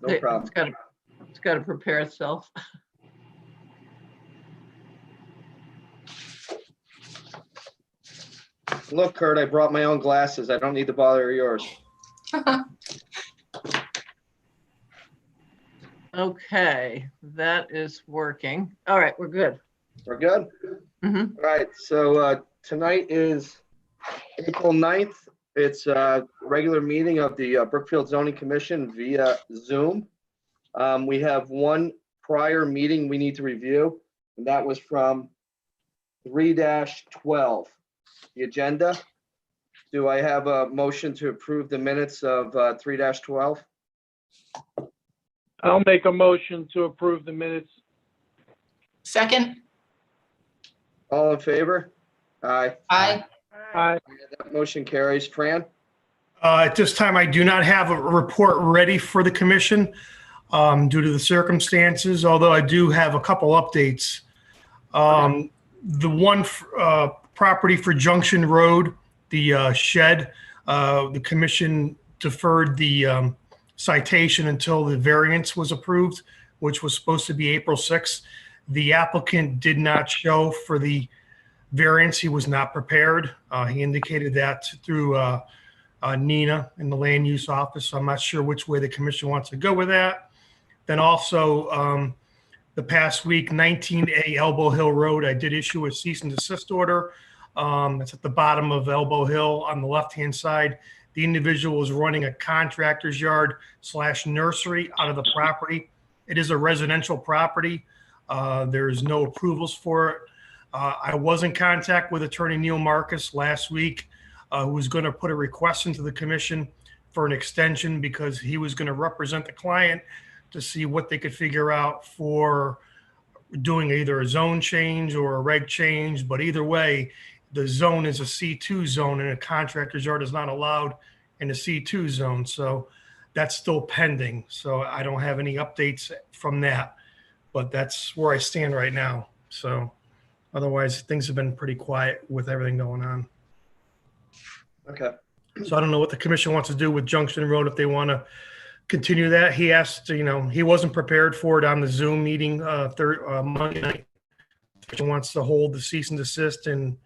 No problem. It's got to prepare itself. Look, Kurt, I brought my own glasses. I don't need to bother yours. Okay, that is working. All right, we're good. We're good? Mhm. All right, so tonight is April 9th. It's a regular meeting of the Brookfield Zoning Commission via Zoom. We have one prior meeting we need to review, and that was from 3-12. The agenda. Do I have a motion to approve the minutes of 3-12? I'll make a motion to approve the minutes. Second. All in favor? Aye. Aye. Aye. That motion carries. Fran? At this time, I do not have a report ready for the commission due to the circumstances, although I do have a couple updates. The one property for Junction Road, the shed, the commission deferred the citation until the variance was approved, which was supposed to be April 6th. The applicant did not show for the variance. He was not prepared. He indicated that through Nina in the land use office. So I'm not sure which way the commission wants to go with that. Then also the past week, 19A Elbow Hill Road, I did issue a cease and desist order. It's at the bottom of Elbow Hill on the left-hand side. The individual was running a contractor's yard / nursery out of the property. It is a residential property. There is no approvals for it. I was in contact with Attorney Neil Marcus last week, who was going to put a request into the commission for an extension because he was going to represent the client to see what they could figure out for doing either a zone change or a reg change. But either way, the zone is a C2 zone and a contractor's yard is not allowed in the C2 zone. So that's still pending. So I don't have any updates from that, but that's where I stand right now. So otherwise, things have been pretty quiet with everything going on. Okay. So I don't know what the commission wants to do with Junction Road, if they want to continue that. He asked, he wasn't prepared for it on the Zoom meeting Monday night. He wants to hold the cease and desist and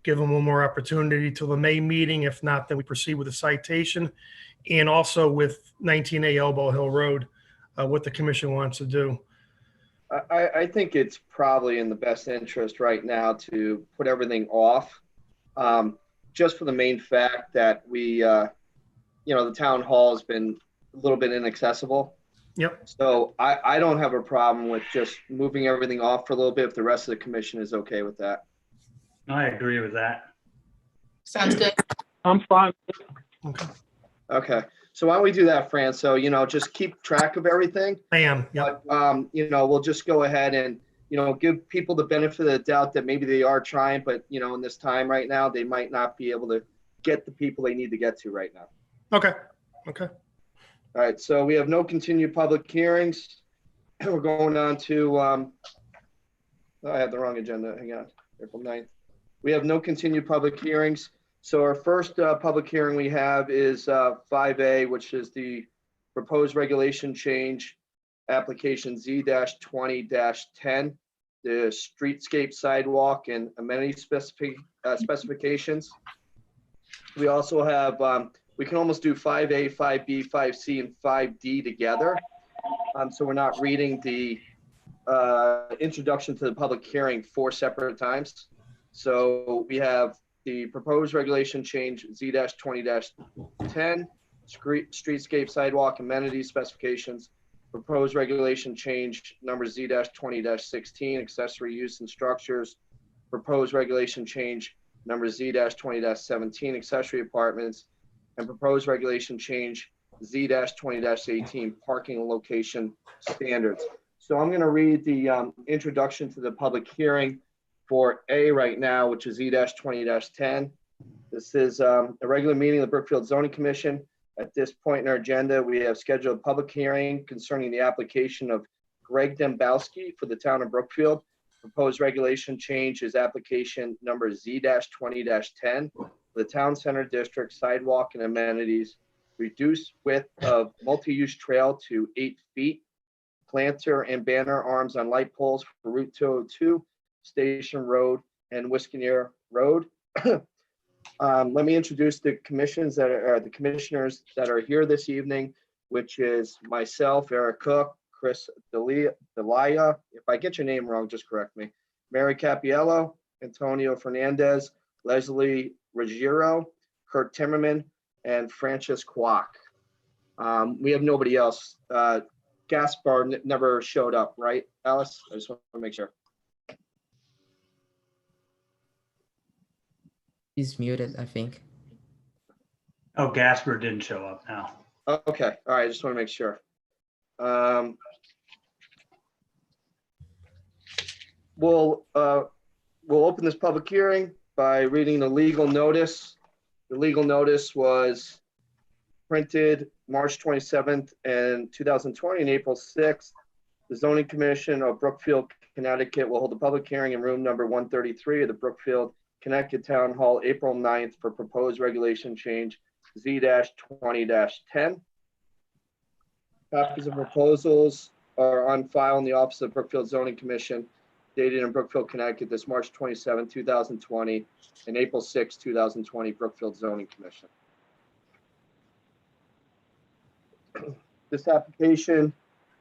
give them one more opportunity till the May meeting. If not, then we proceed with the citation. And also with 19A Elbow Hill Road, what the commission wants to do. I think it's probably in the best interest right now to put everything off, just for the main fact that we, the town hall has been a little bit inaccessible. Yep. So I don't have a problem with just moving everything off for a little bit if the rest of the commission is okay with that. I agree with that. Sounds good. I'm fine. Okay. Okay. So why don't we do that, Fran? So, just keep track of everything. I am. Yep. But, we'll just go ahead and, give people the benefit of the doubt that maybe they are trying, but, in this time right now, they might not be able to get the people they need to get to right now. Okay. Okay. All right. So we have no continued public hearings. We're going on to, I have the wrong agenda. Hang on. April 9th. We have no continued public hearings. So our first public hearing we have is 5A, which is the proposed regulation change application Z-20-10, the streetscape sidewalk and amenity specifications. We also have, we can almost do 5A, 5B, 5C, and 5D together. So we're not reading the introduction to the public hearing 4 separate times. So we have the proposed regulation change Z-20-10, streetscape sidewalk amenity specifications, proposed regulation change number Z-20-16, accessory use and structures, proposed regulation change number Z-20-17, accessory apartments, and proposed regulation change Z-20-18, parking and location standards. So I'm going to read the introduction to the public hearing for A right now, which is Z-20-10. This is a regular meeting of the Brookfield Zoning Commission. At this point in our agenda, we have scheduled a public hearing concerning the application of Greg Dembowski for the town of Brookfield. Proposed regulation change is application number Z-20-10 for the town center district sidewalk and amenities reduce width of multi-use trail to 8 feet, planter and banner arms on light poles for Route 202, Station Road, and Wiskaneer Road. Let me introduce the commissioners that are here this evening, which is myself, Eric Cook, Chris Delia. If I get your name wrong, just correct me. Mary Capiello, Antonio Fernandez, Leslie Ruggiero, Kurt Timmerman, and Francis Kwok. We have nobody else. Gaspar never showed up, right, Alice? I just want to make sure. He's muted, I think. Oh, Gasper didn't show up now. Okay, all right, I just want to make sure. We'll open this public hearing by reading the legal notice. The legal notice was printed March 27th and 2020 and April 6th. The Zoning Commission of Brookfield, Connecticut will hold a public hearing in room number 133 of the Brookfield, Connecticut Town Hall, April 9th for proposed regulation change Z-20-10. Copies of proposals are on file in the office of Brookfield Zoning Commission, dated in Brookfield, Connecticut, this March 27, 2020, and April 6, 2020, Brookfield Zoning Commission. This application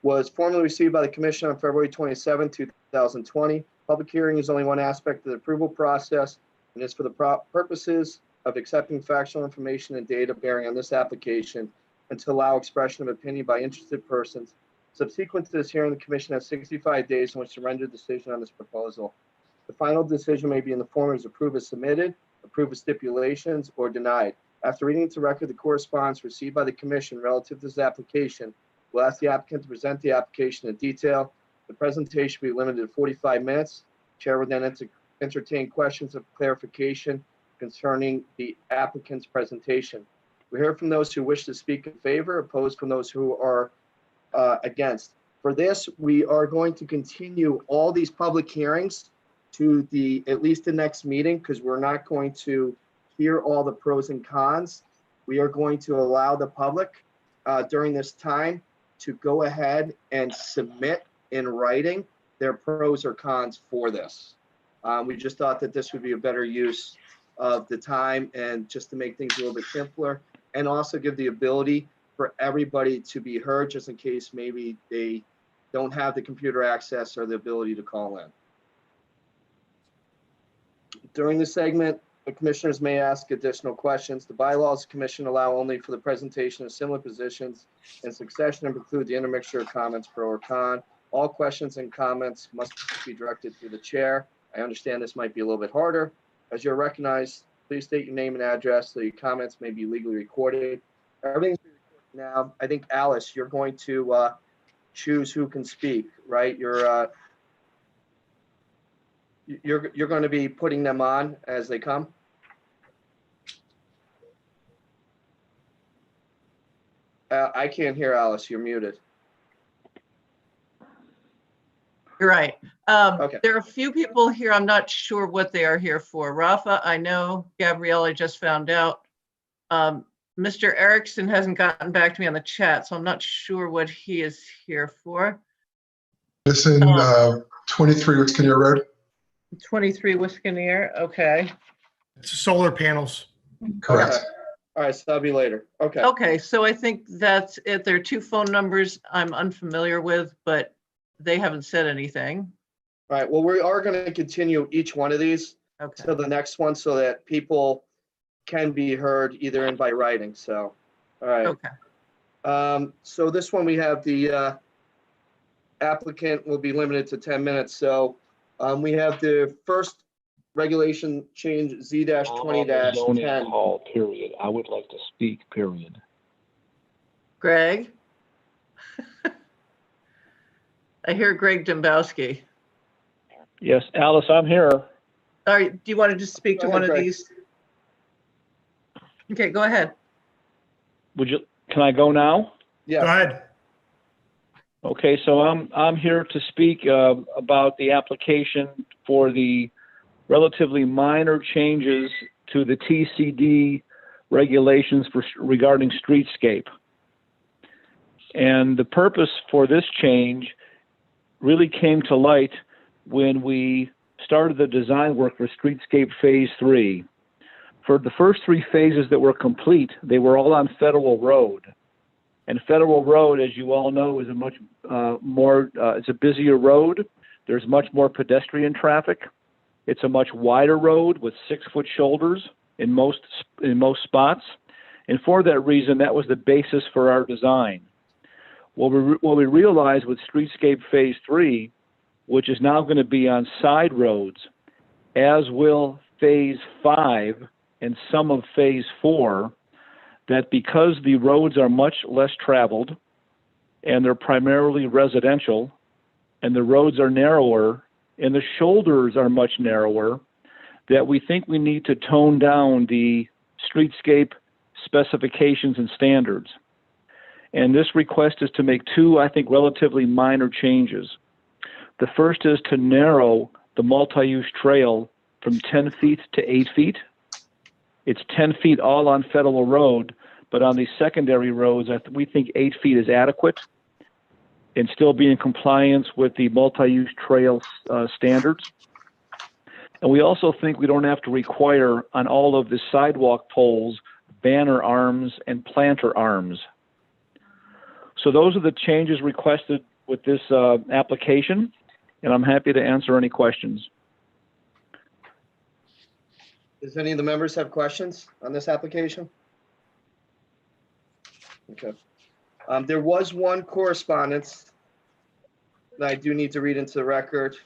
was formally received by the Commission on February 27, 2020. Public hearing is only one aspect of the approval process and is for the purposes of accepting factual information and data bearing on this application and to allow expression of opinion by interested persons. Subsequent to this hearing, the Commission has 65 days in which to render a decision on this proposal. The final decision may be in the form as approve as submitted, approve with stipulations, or denied. After reading into record the correspondence received by the Commission relative to this application, we'll ask the applicant to present the application in detail. The presentation will be limited to 45 minutes. Chair will then entertain questions of clarification concerning the applicant's presentation. We hear from those who wish to speak in favor, opposed from those who are against. For this, we are going to continue all these public hearings to at least the next meeting, because we're not going to hear all the pros and cons. We are going to allow the public during this time to go ahead and submit in writing their pros or cons for this. We just thought that this would be a better use of the time, and just to make things a little bit simpler, and also give the ability for everybody to be heard, just in case maybe they don't have the computer access or the ability to call in. During the segment, the commissioners may ask additional questions. The bylaws commission allow only for the presentation of similar positions in succession and preclude the intermixture of comments pro or con. All questions and comments must be directed through the chair. I understand this might be a little bit harder. As you're recognized, please state your name and address so your comments may be legally recorded. Everything's being recorded now. I think, Alice, you're going to choose who can speak, right? You're going to be putting them on as they come? I can't hear Alice. You're muted. You're right. Okay. There are a few people here. I'm not sure what they are here for. Rafa, I know. Gabrielle, I just found out. Mr. Erickson hasn't gotten back to me on the chat, so I'm not sure what he is here for. It's in 23 Wiskaneer Road. 23 Wiskaneer, okay. It's solar panels. Correct. Okay. All right, so that'll be later. Okay. Okay, so I think that's it. There are two phone numbers I'm unfamiliar with, but they haven't said anything. All right, well, we are going to continue each one of these Okay. to the next one so that people can be heard either in by writing, so, all right. Okay. So this one, we have the applicant will be limited to 10 minutes. So we have the first regulation change Zoning Z-20-10. call, period. I would like to speak, period. Greg? I hear Greg Dombowski. Yes, Alice, I'm here. All right, do you want to just speak to Go one ahead, of Greg. these? Okay, go ahead. Can I go now? Go Yeah, ahead. Okay, so I'm here to speak about the application for the relatively minor changes to the TCD regulations regarding streetscape. And the purpose for this change really came to light when we started the design work for Streetscape Phase 3. For the first 3 phases that were complete, they were all on Federal Road. And Federal Road, as you all know, is a much it's a busier road. There's much more pedestrian traffic. It's a much wider road with 6-foot shoulders in most spots. And for that reason, that was the basis for our design. What we realized with Streetscape Phase 3, which is now going to be on side roads, as will Phase 5 and some of Phase 4, that because the roads are much less traveled and they're primarily residential and the roads are narrower and the shoulders are much narrower, that we think we need to tone down the streetscape specifications and standards. And this request is to make 2, I think, relatively minor changes. The first is to narrow the multi-use trail from 10 feet to 8 feet. It's 10 feet all on Federal Road, but on the secondary roads, we think 8 feet is adequate and still be in compliance with the multi-use trail standards. And we also think we don't have to require on all of the sidewalk poles banner arms and planter arms. So those are the changes requested with this application, and I'm happy to answer any questions. Does any of the members have questions on this application? Okay. There was one correspondence that I do need to read into the record.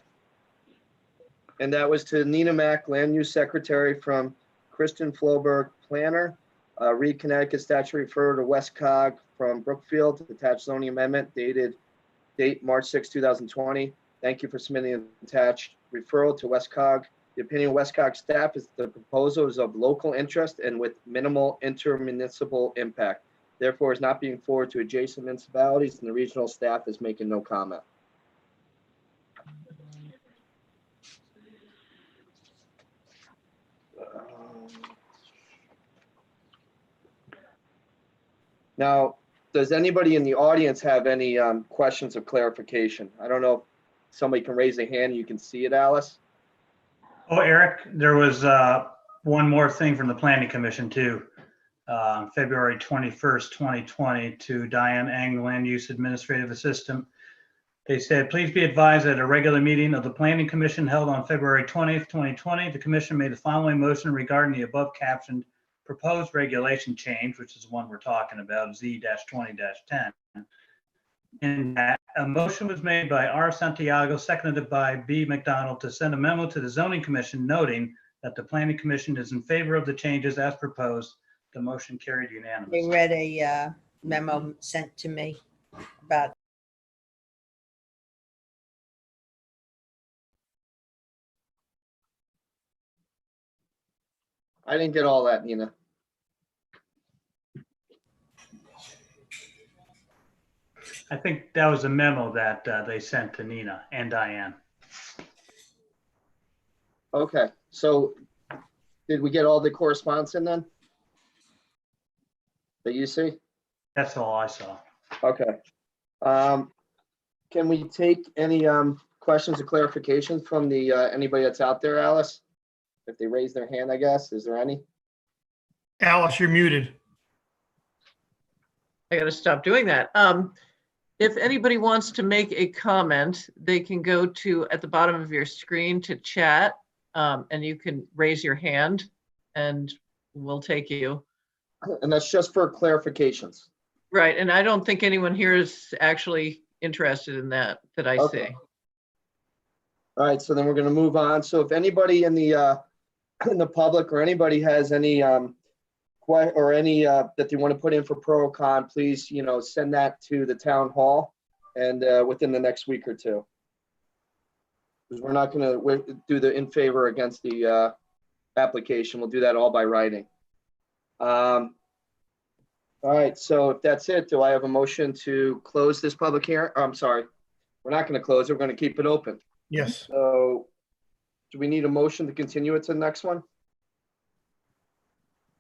And that was to Nina Mack, Land Use Secretary, from Kristen Floberg, Planner. Read Connecticut statute refer to Westcog from Brookfield, attached zoning amendment date March 6, 2020. Thank you for submitting an attached referral to Westcog. The opinion of Westcog staff is the proposal is of local interest and with minimal intermunicipal impact. Therefore, is not being forwarded to adjacent municipalities, and the regional staff is making no comment. Now, does anybody in the audience have any questions of clarification? I don't know if somebody can raise their hand. You can see it, Alice. Oh, Eric, there was one more thing from the Planning Commission too. February 21st, 2020, to Diane Eng, Land Use Administrative Assistant. They said, please be advised that at a regular meeting of the Planning Commission held on February 20th, 2020, the Commission made the following motion regarding the above captioned proposed regulation change, which is the one we're talking about, Z-20-10. And that a motion was made by R. Santiago, seconded by B. McDonald, to send a memo to the Zoning Commission noting that the Planning Commission is in favor of the changes as proposed. The motion carried They unanimously. read a memo sent to me about. I didn't get all that, Nina. I think that was a memo that they sent to Nina and Diane. Okay, so did we get all the correspondence in then? That you see? That's all I saw. Okay. Can we take any questions or clarifications from the anybody that's out there, Alice? If they raise their hand, I guess. Is there any? Alice, you're muted. I gotta stop doing that. If anybody wants to make a comment, they can go to at the bottom of your screen to chat, and you can raise your hand and we'll take you. And that's just for clarifications. Right, and I don't think anyone here is actually interested in that I Okay. see. All right, so then we're going to move on. So if anybody in the public or anybody has any or any that they want to put in for pro or con, please, send that to the town hall and within the next week or two. Because we're not going to do the in favor or against the application. We'll do that all by writing. All right, so if that's it, do I have a motion to close this public hearing? I'm sorry, we're not going to close it. We're going to keep it open. Yes. So do we need a motion to continue it to the next one?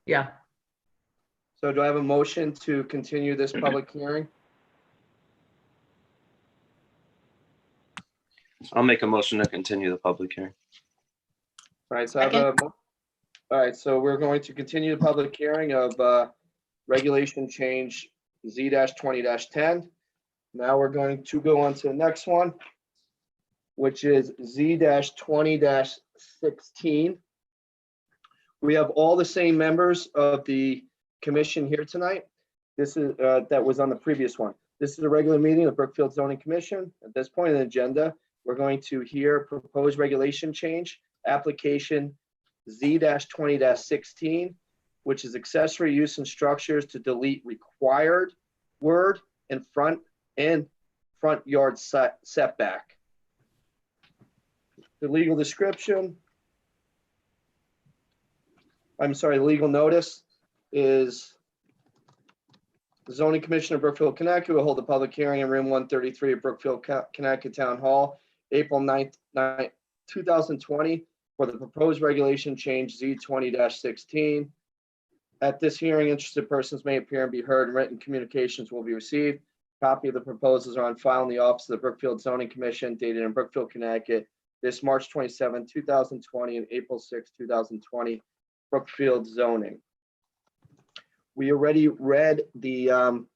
Yeah, So do I have a motion to continue this public hearing? I'll make a motion to continue the public hearing. All right, so I have a, all right, so we're going to continue the public hearing of regulation change Z-20-10. Now we're going to go on to the next one, which is Z-20-16. We have all the same members of the commission here tonight. This is, that was on the previous one. This is a regular meeting of Brookfield Zoning Commission. At this point in the agenda, we're going to hear proposed regulation change, application Z-20-16, which is accessory use and structures to delete required word in front yard setback. The legal description, I'm sorry, the legal notice is the zoning commission of Brookfield, Connecticut will hold a public hearing in room 133 of Brookfield, Connecticut Town Hall, April 9th, 2020 for the proposed regulation change Z-20-16. At this hearing, interested persons may appear and be heard, and written communications will be received. Copy of the proposals are on file in the office of the Brookfield Zoning Commission dated in Brookfield, Connecticut, this March 27, 2020 and April 6, 2020, Brookfield Zoning. We already read the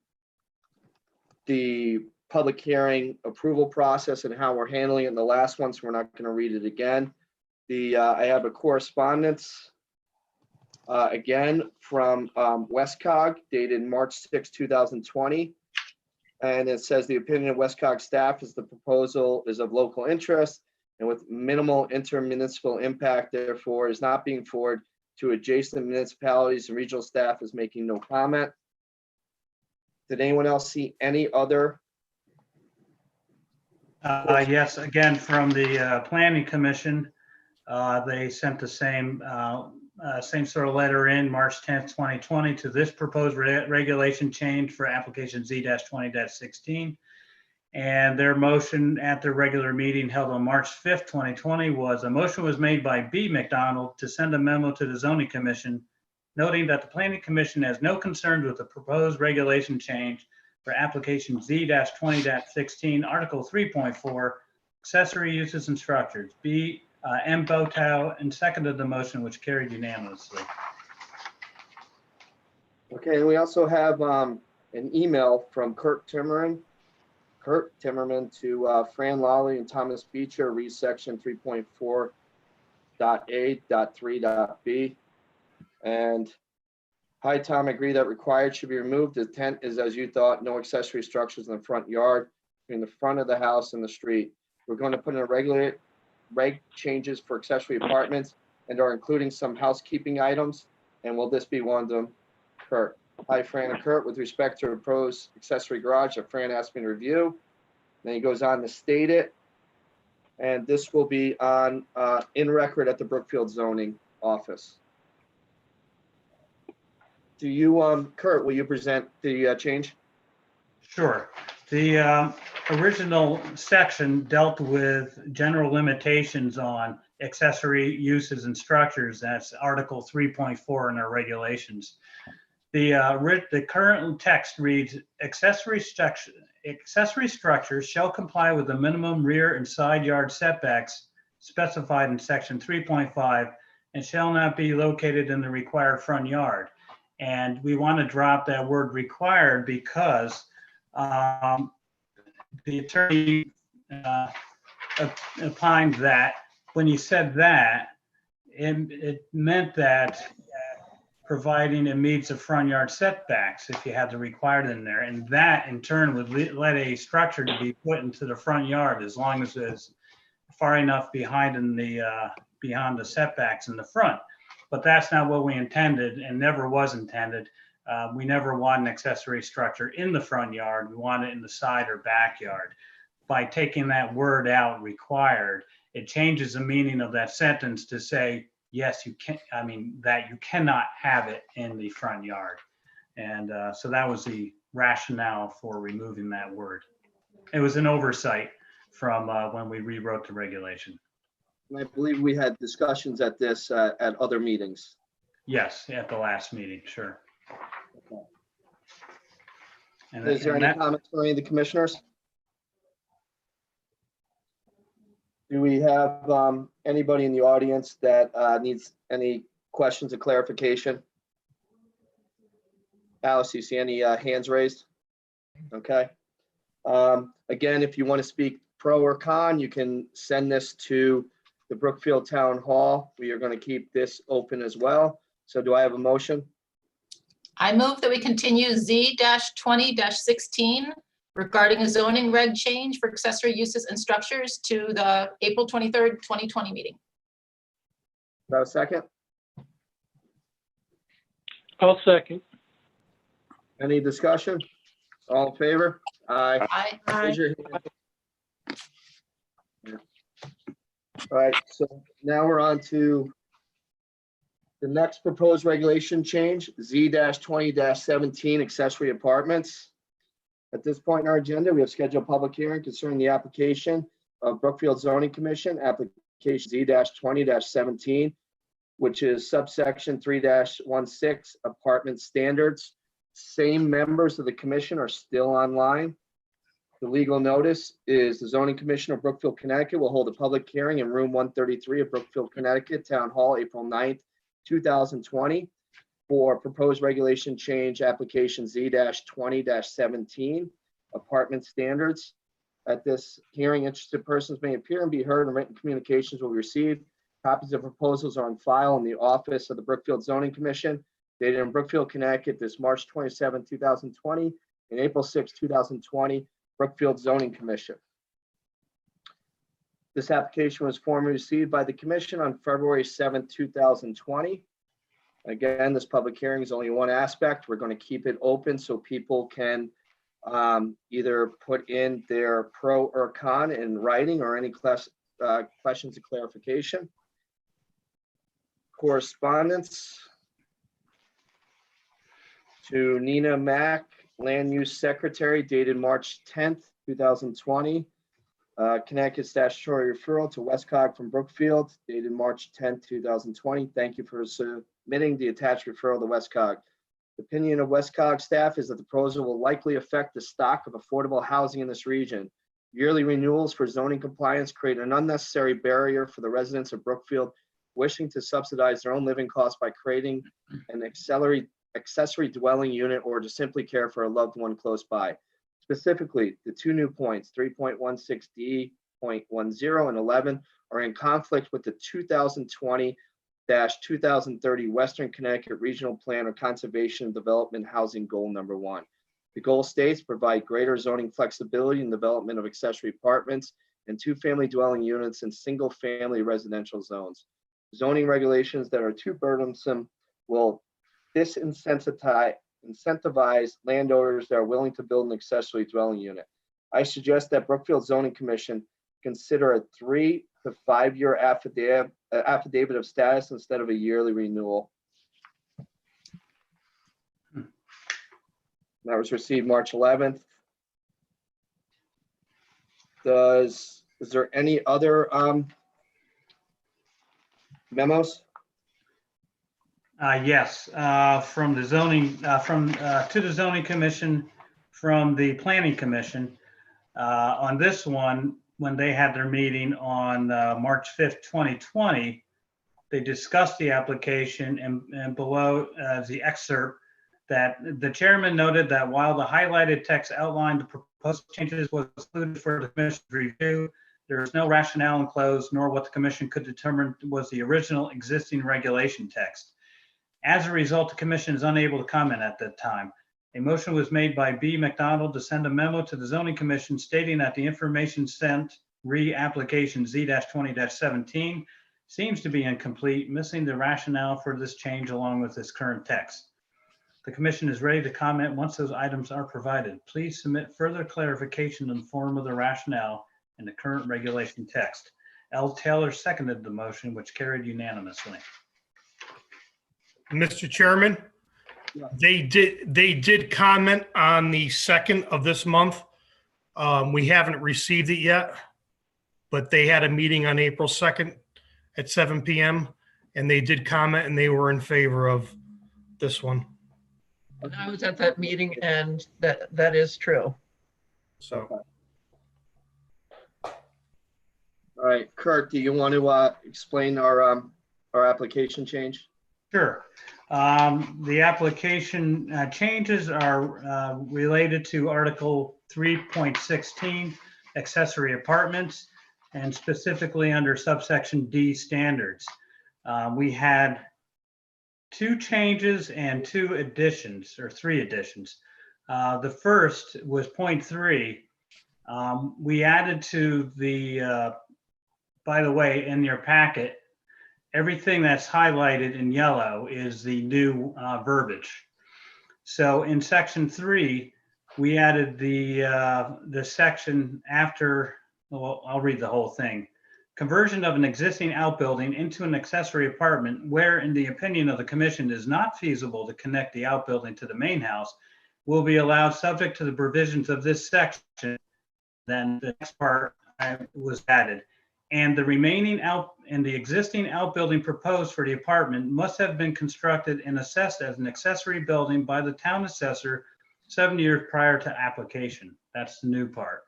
public hearing approval process and how we're handling it in the last one, so we're not going to read it again. I have a correspondence again from Westcog dated March 6, 2020. And it says the opinion of Westcog staff is the proposal is of local interest and with minimal intermunicipal impact, therefore is not being forwarded to adjacent municipalities, and regional staff is making no comment. Did anyone else see any other? Yes, again, from the Planning Commission, they sent the same sort of letter in March 10th, 2020 to this proposed regulation change for application Z-20-16. And their motion at their regular meeting held on March 5th, 2020 was a motion was made by B. McDonald to send a memo to the Zoning Commission noting that the Planning Commission has no concerns with the proposed regulation change for application Z-20-16, Article 3.4, accessory uses and structures. B. M. Botow and seconded the motion, which carried unanimously. Okay, and we also have an email from Kurt Timmerman to Fran Lawley and Thomas Beecher, read section 3.4.A.3.B. And hi, Tom, agree that required should be removed. The intent is as you thought, no accessory structures in the front yard between the front of the house and the street. We're going to put in a reg changes for accessory apartments and are including some housekeeping items. And will this be one of them? Kurt. Hi, Fran and Kurt. With respect to a proposed accessory garage that Fran asked me to review. Then he goes on to state it. And this will be on in record at the Brookfield Zoning Office. Do you, Kurt, will you present the change? Sure. The original section dealt with general limitations on accessory uses and structures. That's Article 3.4 in our regulations. The current text reads, accessory structures shall comply with the minimum rear and side yard setbacks specified in section 3.5 and shall not be located in the required front yard. And we want to drop that word required because the attorney opined that when he said that, it meant that providing it meets the front yard setbacks if you have the required in there. And that in turn would let a structure to be put into the front yard as long as it's far enough behind beyond the setbacks in the front. But that's not what we intended and never was intended. We never want an accessory structure in the front yard. We want it in the side or backyard. By taking that word out, required, it changes the meaning of that sentence to say, yes, you can, that you cannot have it in the front yard. And so that was the rationale for removing that word. It was an oversight from when we rewrote the regulation. And I believe we had discussions at this at other meetings. Yes, at the last meeting, sure. And Is there and any that- comments from any of the commissioners? Do we have anybody in the audience that needs any questions or clarification? Alice, you see any hands raised? Okay. Again, if you want to speak pro or con, you can send this to the Brookfield Town Hall. We are going to keep this open as well. So do I have a motion? I move that we continue Z-20-16 regarding a zoning reg change for accessory uses and structures to the April 23rd, 2020 meeting. Do I have a second? I'll second. Any discussion? All in favor? Aye. Aye. Raise your hand. All right, so now we're on to the next proposed regulation change, Z-20-17 accessory apartments. At this point in our agenda, we have scheduled a public hearing concerning the application of Brookfield Zoning Commission, application Z-20-17, which is subsection 3-16 apartment standards. Same members of the commission are still online. The legal notice is the Zoning Commission of Brookfield, Connecticut will hold a public hearing in room 133 of Brookfield, Connecticut, Town Hall, April 9th, 2020 for proposed regulation change application Z-20-17 apartment standards. At this hearing, interested persons may appear and be heard, and written communications will be received. Copies of proposals are on file in the office of the Brookfield Zoning Commission, dated in Brookfield, Connecticut, this March 27, 2020, and April 6, 2020, Brookfield Zoning Commission. This application was formally received by the commission on February 7, 2020. Again, this public hearing is only one aspect. We're going to keep it open so people can either put in their pro or con in writing or any questions or clarification. Correspondence to Nina Mack, Land Use Secretary, dated March 10th, 2020. Connecticut statutory referral to Westcog from Brookfield, dated March 10th, 2020. Thank you for submitting the attached referral to Westcog. The opinion of Westcog staff is that the proposal will likely affect the stock of affordable housing in this region. Yearly renewals for zoning compliance create an unnecessary barrier for the residents of Brookfield wishing to subsidize their own living costs by creating an accessory dwelling unit or to simply care for a loved one close by. Specifically, the two new points, 3.16D.10 and 11, are in conflict with the 2020-2030 Western Connecticut Regional Plan of Conservation and Development Housing Goal Number 1. The goal states provide greater zoning flexibility in development of accessory apartments and two-family dwelling units in single-family residential zones. Zoning regulations that are too burdensome will disincentivize landowners that are willing to build an accessory dwelling unit. I suggest that Brookfield Zoning Commission consider a 3 to 5 year affidavit of status instead of a yearly renewal. That was received March 11th. Is there any other memos? Yes, from the zoning, to the zoning commission, from the planning commission. On this one, when they had their meeting on March 5th, 2020, they discussed the application, and below the excerpt that the chairman noted that while the highlighted text outlined the proposed changes was included for the commission's review, there is no rationale enclosed nor what the commission could determine was the original existing regulation text. As a result, the commission is unable to comment at that time. A motion was made by B. McDonald to send a memo to the zoning commission stating that the information sent re-application Z-20-17 seems to be incomplete, missing the rationale for this change along with this current text. The commission is ready to comment once those items are provided. Please submit further clarification in the form of the rationale in the current regulation text. L. Taylor seconded the motion, which carried unanimously. Mr. Chairman, Yeah. they did comment on the 2nd of this month. We haven't received it yet, but they had a meeting on April 2nd at 7 p.m. and they did comment and they were in favor of this one. And I was at that meeting and that is true. So, All right, Kirk, do you want to explain our application change? Sure. The application changes are related to Article 3.16, accessory apartments, and specifically under subsection D standards. We had 2 changes and 2 additions, or 3 additions. The first was point 3. We added to the, by the way, in your packet, everything that's highlighted in yellow is the new verbiage. So in section 3, we added the section after, well, I'll read the whole thing. Conversion of an existing outbuilding into an accessory apartment where, in the opinion of the commission, it is not feasible to connect the outbuilding to the main house will be allowed subject to the provisions of this section. Then the next part was added. And the remaining the existing outbuilding proposed for the apartment must have been constructed and assessed as an accessory building by the town assessor 7 years prior to application. That's the new part.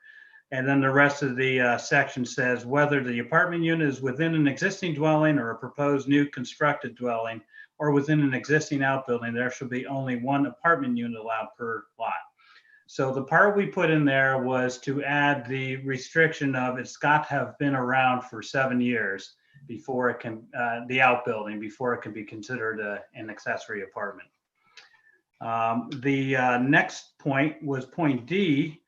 And then the rest of the section says whether the apartment unit is within an existing dwelling or a proposed new constructed dwelling or within an existing outbuilding, there should be only 1 apartment unit allowed per lot. So the part we put in there was to add the restriction of it's got to have been around for 7 years before it can, the outbuilding, before it can be considered an accessory apartment. The next point was point D.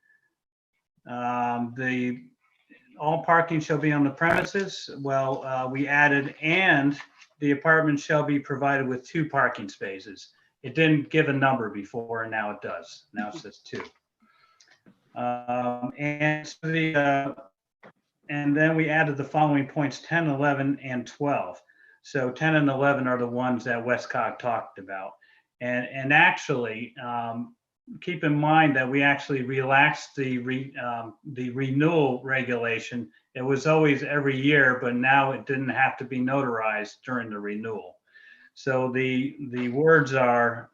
All parking shall be on the premises. Well, we added and the apartment shall be provided with 2 parking spaces. It didn't give a number before, and now it does. Now it says 2. And then we added the following points, 10, 11, and 12. So 10 and 11 are the ones that Westcott talked about. And actually, keep in mind that we actually relaxed the renewal regulation. It was always every year, but now it didn't have to be notarized during the renewal. So the words are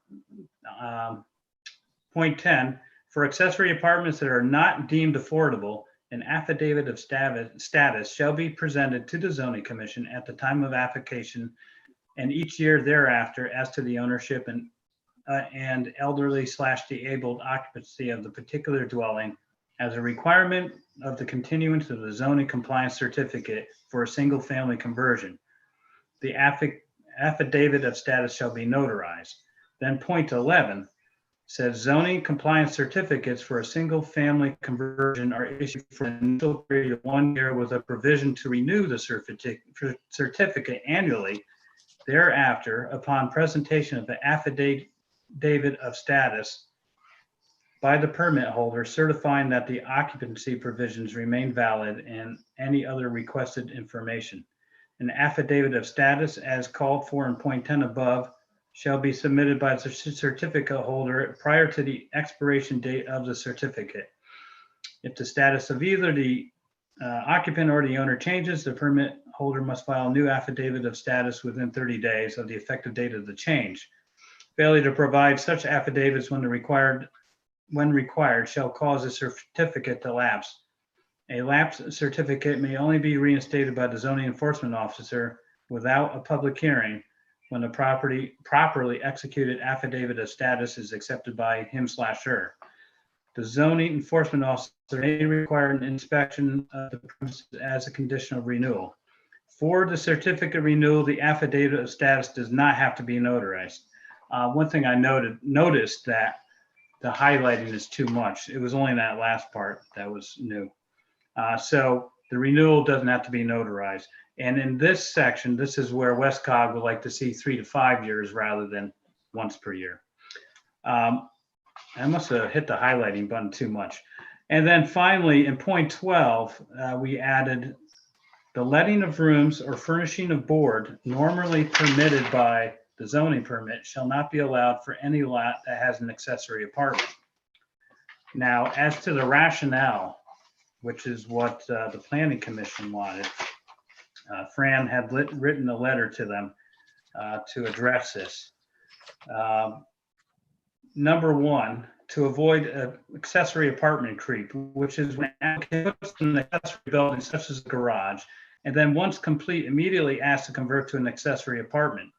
point 10, for accessory apartments that are not deemed affordable, an affidavit of status shall be presented to the zoning commission at the time of application and each year thereafter as to the ownership and elderly/disabled occupancy of the particular dwelling as a requirement of the continuance of the zoning compliance certificate for a single family conversion. The affidavit of status shall be notarized. Then point 11 says zoning compliance certificates for a single family conversion are issued for an initial period of 1 year with a provision to renew the certificate annually. Thereafter, upon presentation of the affidavit of status by the permit holder certifying that the occupancy provisions remain valid and any other requested information. An affidavit of status as called for in point 10 above shall be submitted by the certificate holder prior to the expiration date of the certificate. If the status of either the occupant or the owner changes, the permit holder must file a new affidavit of status within 30 days of the effective date of the change. Failure to provide such affidavits when required shall cause a certificate to lapse. A lapsed certificate may only be reinstated by the zoning enforcement officer without a public hearing when a properly executed affidavit of status is accepted by him/her. The zoning enforcement officer may require an inspection of the premises as a condition of renewal. For the certificate renewal, the affidavit of status does not have to be notarized. One thing I noticed that the highlighting is too much. It was only that last part that was new. So the renewal doesn't have to be notarized. And in this section, this is where Westcog would like to see 3 to 5 years rather than once per year. I must have hit the highlighting button too much. And then finally, in point 12, we added the letting of rooms or furnishing of board normally permitted by the zoning permit shall not be allowed for any lot that has an accessory apartment. Now, as to the rationale, which is what the planning commission wanted, Fran had written a letter to them to address this. number one, to avoid accessory apartment creep, which is when applicant puts an accessory building such as a garage, and then once complete, immediately asks to convert to an accessory apartment.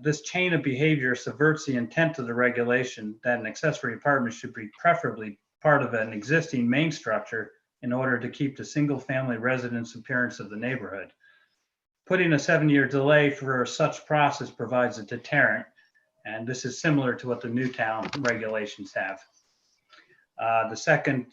This chain of behavior subverts the intent of the regulation that an accessory apartment should be preferably part of an existing main structure in order to keep the single-family residence appearance of the neighborhood. Putting a 7-year delay for such process provides a deterrent, and this is similar to what the Newtown regulations have. The second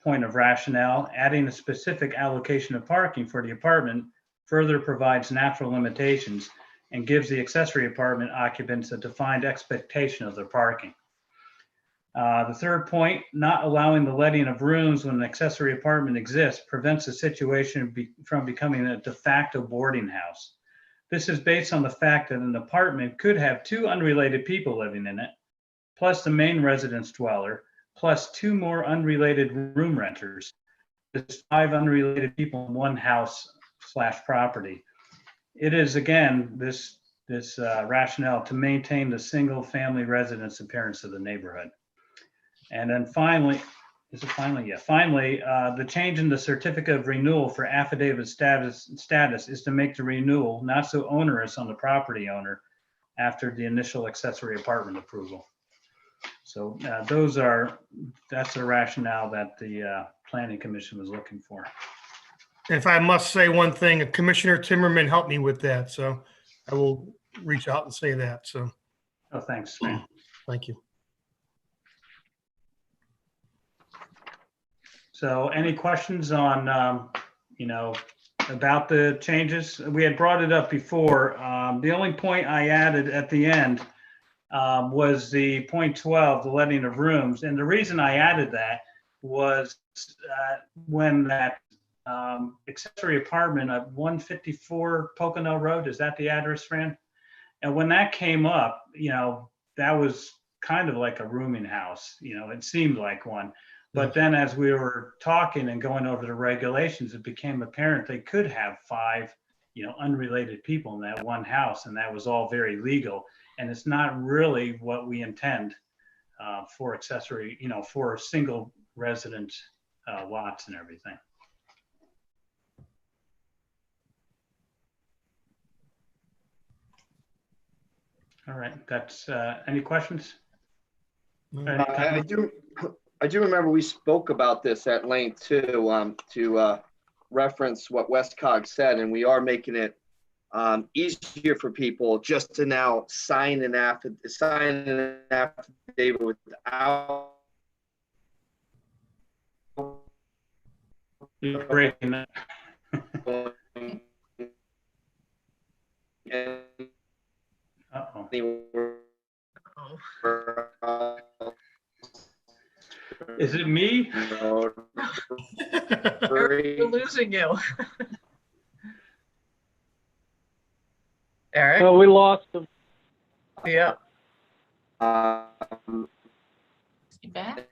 point of rationale, adding a specific allocation of parking for the apartment further provides natural limitations and gives the accessory apartment occupants a defined expectation of their parking. The third point, not allowing the letting of rooms when an accessory apartment exists prevents the situation from becoming a de facto boarding house. This is based on the fact that an apartment could have 2 unrelated people living in it, plus the main residence dweller, plus 2 more unrelated room renters. There's 5 unrelated people in one house/property. It is, again, this rationale to maintain the single-family residence appearance of the neighborhood. And then finally, Finally, the change in the certificate of renewal for affidavit status is to make the renewal not so onerous on the property owner after the initial accessory apartment approval. So that's the rationale that the Planning Commission was looking for. If I must say one thing, Commissioner Timmerman helped me with that, so I will reach out and say that, so Oh, thanks, man. thank you. So any questions on, about the changes? We had brought it up before. The only point I added at the end was the point 12, the letting of rooms. And the reason I added that was when that accessory apartment at 154 Pocono Road, is that the address, Fran? And when that came up, that was kind of like a rooming house, it seemed like one. But then as we were talking and going over the regulations, it became apparent they could have 5, unrelated people in that one house, and that was all very legal. And it's not really what we intend for accessory, for single resident lots and everything. All right, that's, any questions? Any I do remember we spoke about this at length too, to reference what Westcog said, and we are making it easier for people just to now sign an affidavit without. You're breaking that. Is it me? We're losing you. Eric? Oh, we lost him. Yeah. Is he back?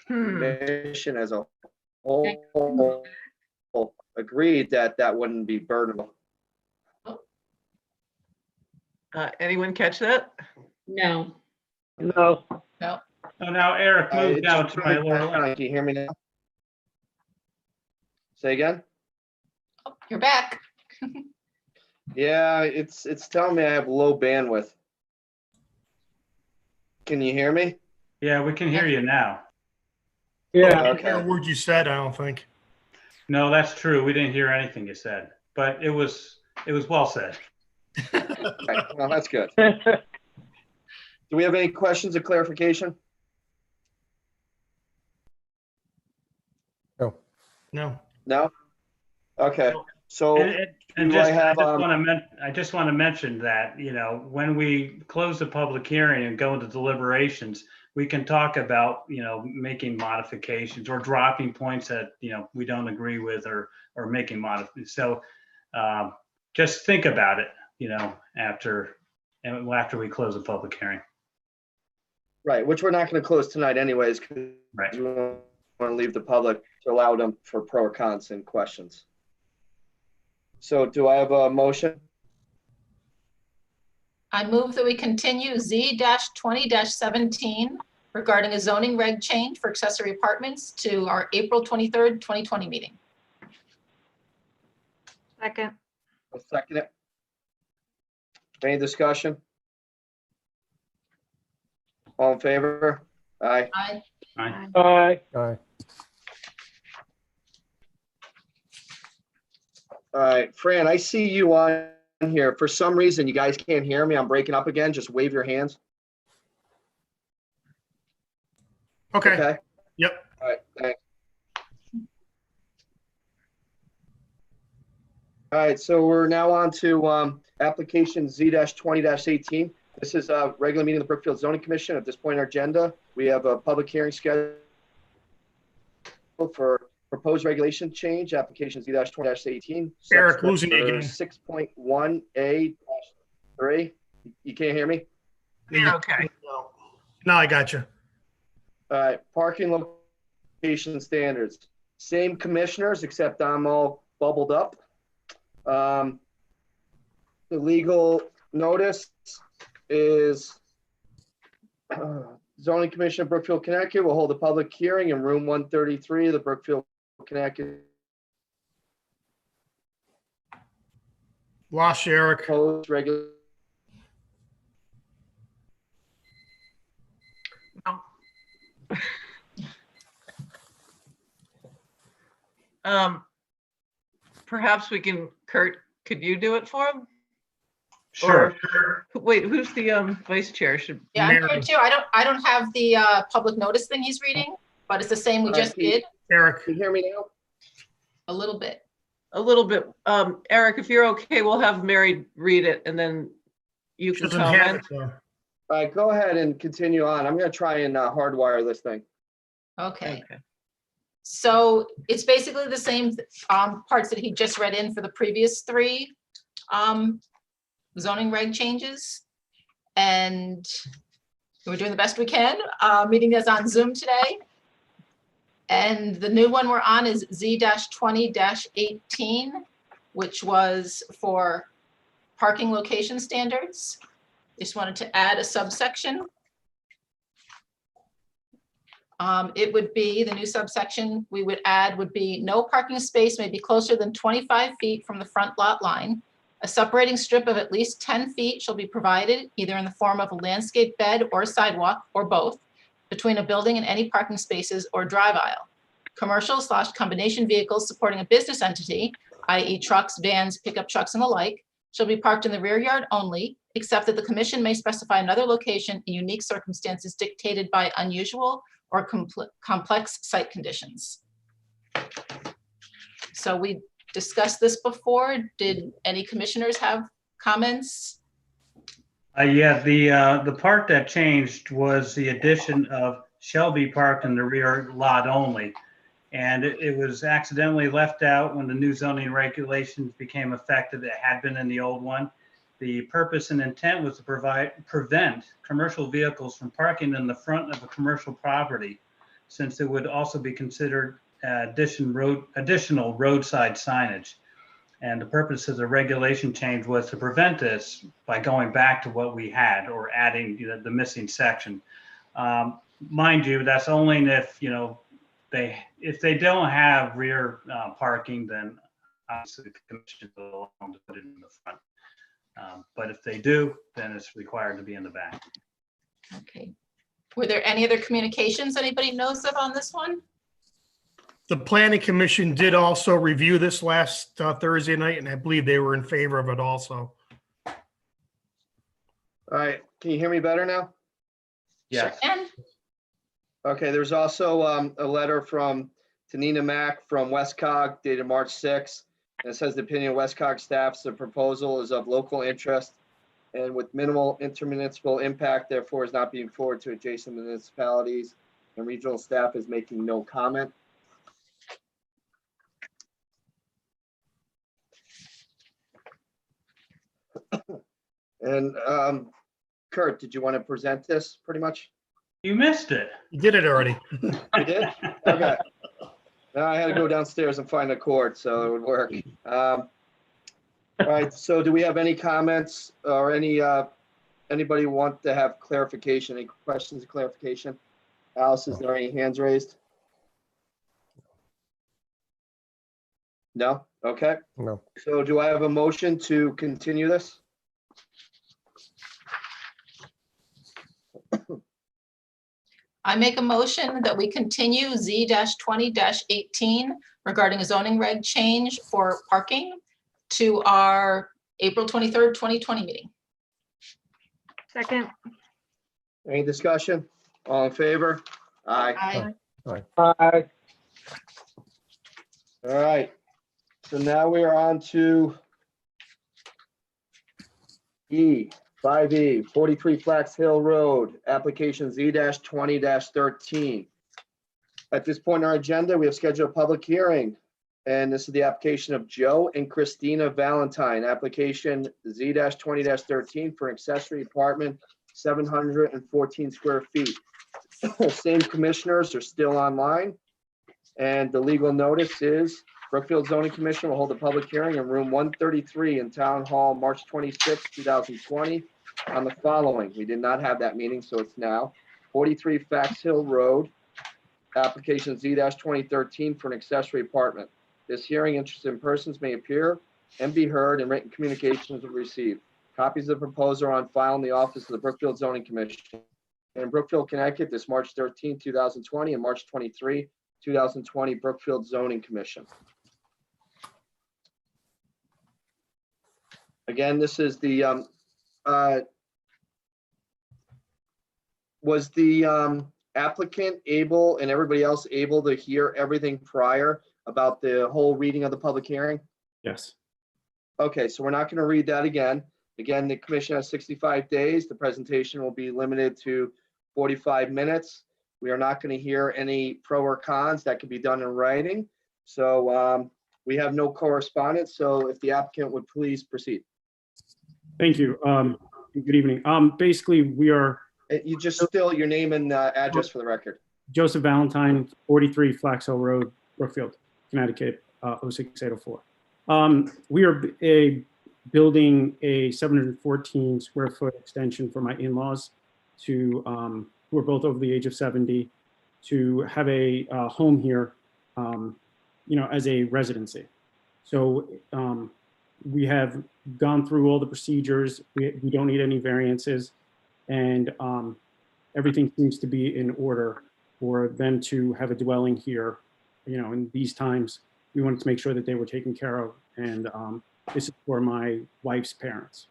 Commission as a whole agreed that that wouldn't be burdenable. Anyone catch that? No. No. No. So now Eric moved out to my lower left. Can you hear me now? Say again? Oh, you're back. Yeah, it's telling me I have low bandwidth. Can you hear me? Yeah, we can hear you now. Yeah. I didn't hear a word you said, I don't think. No, that's true. We didn't hear anything you said, but it was well said. Right. Well, that's good. Do we have any questions or clarification? No. No? Okay, so And do just, I have, I just want to mention that, when we close the public hearing and go into deliberations, we can talk about, making modifications or dropping points that, we don't agree with or making modifications. So just think about it, after we close the public hearing. Right, which we're not going to close tonight anyways, because Right. we want to leave the public to allow them for pro or cons and questions. So do I have a motion? I move that we continue Z-20-17 regarding a zoning reg change for accessory apartments to our April 23rd, 2020 meeting. Second. I'll second it. Any discussion? All in favor? Aye. Aye. Aye. Aye. All right, Fran, I see you on here. For some reason, you guys can't hear me. I'm breaking up again. Just wave your hands. Okay, Okay? yep. All right, thanks. All right, so we're now on to application Z-20-18. This is a regular meeting of the Brookfield Zoning Commission. At this point in our agenda, we have a public hearing scheduled for proposed regulation change, application Z-20-18. Eric, losing you again. 6.1A-3. You can't hear me? You're okay. Now I got you. All right, parking location standards. Same commissioners, except I'm all bubbled up. The legal notice is Zoning Commission of Brookfield, Connecticut will hold a public hearing in room 133 of the Brookfield, Connecticut Lost you, Eric. proposed regular. Perhaps we can, Kurt, could you do it for him? Sure. Wait, who's the vice chair? Should Yeah, I'm here Mary. too. I don't have the public notice thing he's reading, but it's the same we just did, Eric, Can you hear me now? a little bit. a little bit. Eric, if you're okay, we'll have Mary read it and then you she can doesn't have comment. it, so. All right, go ahead and continue on. I'm going to try and hardwire this thing. Okay. So it's basically the same parts that he just read in for the previous three zoning reg changes. And we're doing the best we can. Meeting is on Zoom today. And the new one we're on is Z-20-18, which was for parking location standards. Just wanted to add a subsection. It would be, the new subsection we would add would be no parking space may be closer than 25 feet from the front lot line. A separating strip of at least 10 feet shall be provided either in the form of a landscape bed or sidewalk or both between a building and any parking spaces or drive aisle. Commercial/combination vehicles supporting a business entity, i.e. trucks, vans, pickup trucks and the like, shall be parked in the rear yard only, except that the commission may specify another location in unique circumstances dictated by unusual or complex site conditions. So we discussed this before. Did any commissioners have comments? Yeah, the part that changed was the addition of shall be parked in the rear lot only. And it was accidentally left out when the new zoning regulations became effective. It had been in the old one. The purpose and intent was to prevent commercial vehicles from parking in the front of a commercial property, since it would also be considered additional roadside signage. And the purpose of the regulation change was to prevent this by going back to what we had or adding the missing section. Mind you, that's only if, if they don't have rear parking, then obviously the commission will allow them to put it in the front. But if they do, then it's required to be in the back. Okay. Were there any other communications anybody knows of on this one? The planning commission did also review this last Thursday night, and I believe they were in favor of it also. All right, can you hear me better now? Yes. And Okay, there's also a letter from Tanina Mack from Westcog dated March 6th. And it says the opinion of Westcog staff's the proposal is of local interest and with minimal intermunicipal impact, therefore is not being forwarded to adjacent municipalities, and regional staff is making no comment. And Kurt, did you want to present this pretty much? You missed it. You did it already. You did? Okay. Now I had to go downstairs and find a cord, so it would work. All right, so do we have any comments or anybody want to have clarification? Any questions or clarification? Alice, is there any hands raised? No? Okay. No. So do I have a motion to continue this? I make a motion that we continue Z-20-18 regarding a zoning reg change for parking to our April 23rd, 2020 meeting. Second. Any discussion? All in favor? Aye. Aye. Aye. All right. So now we are on to E, 5E, 43 Flax Hill Road, application Z-20-13. At this point in our agenda, we have scheduled a public hearing, and this is the application of Joe and Christina Valentine, application Z-20-13 for an accessory apartment, 714 square feet. Same commissioners are still online, and the legal notice is Brookfield Zoning Commission will hold a public hearing in room 133 in Town Hall, March 26, 2020, on the following. We did not have that meeting, so it's now 43 Fax Hill Road, application Z-2013 for an accessory apartment. This hearing, interested persons may appear and be heard, and written communications will be received. Copies of the proposal are on file in the office of the Brookfield Zoning Commission in Brookfield, Connecticut, this March 13, 2020, and March 23, 2020, Brookfield Zoning Commission. Again, this is the, was the applicant able and everybody else able to hear everything prior about the whole reading of the public hearing? Yes. Okay, so we're not going to read that again. Again, the commission has 65 days. The presentation will be limited to 45 minutes. We are not going to hear any pro or cons. That can be done in writing. So we have no correspondence. So if the applicant would please proceed. Thank you. Good evening. Basically, we are You just still your name and address for the record. Joseph Valentine, 43 Flax Hill Road, Brookfield, Connecticut, 06804. We are building a 714 square foot extension for my in-laws to who are both over the age of 70 to have a home here, as a residency. So we have gone through all the procedures. We don't need any variances, and everything seems to be in order for them to have a dwelling here. In these times, we wanted to make sure that they were taken care of, and this is for my wife's parents.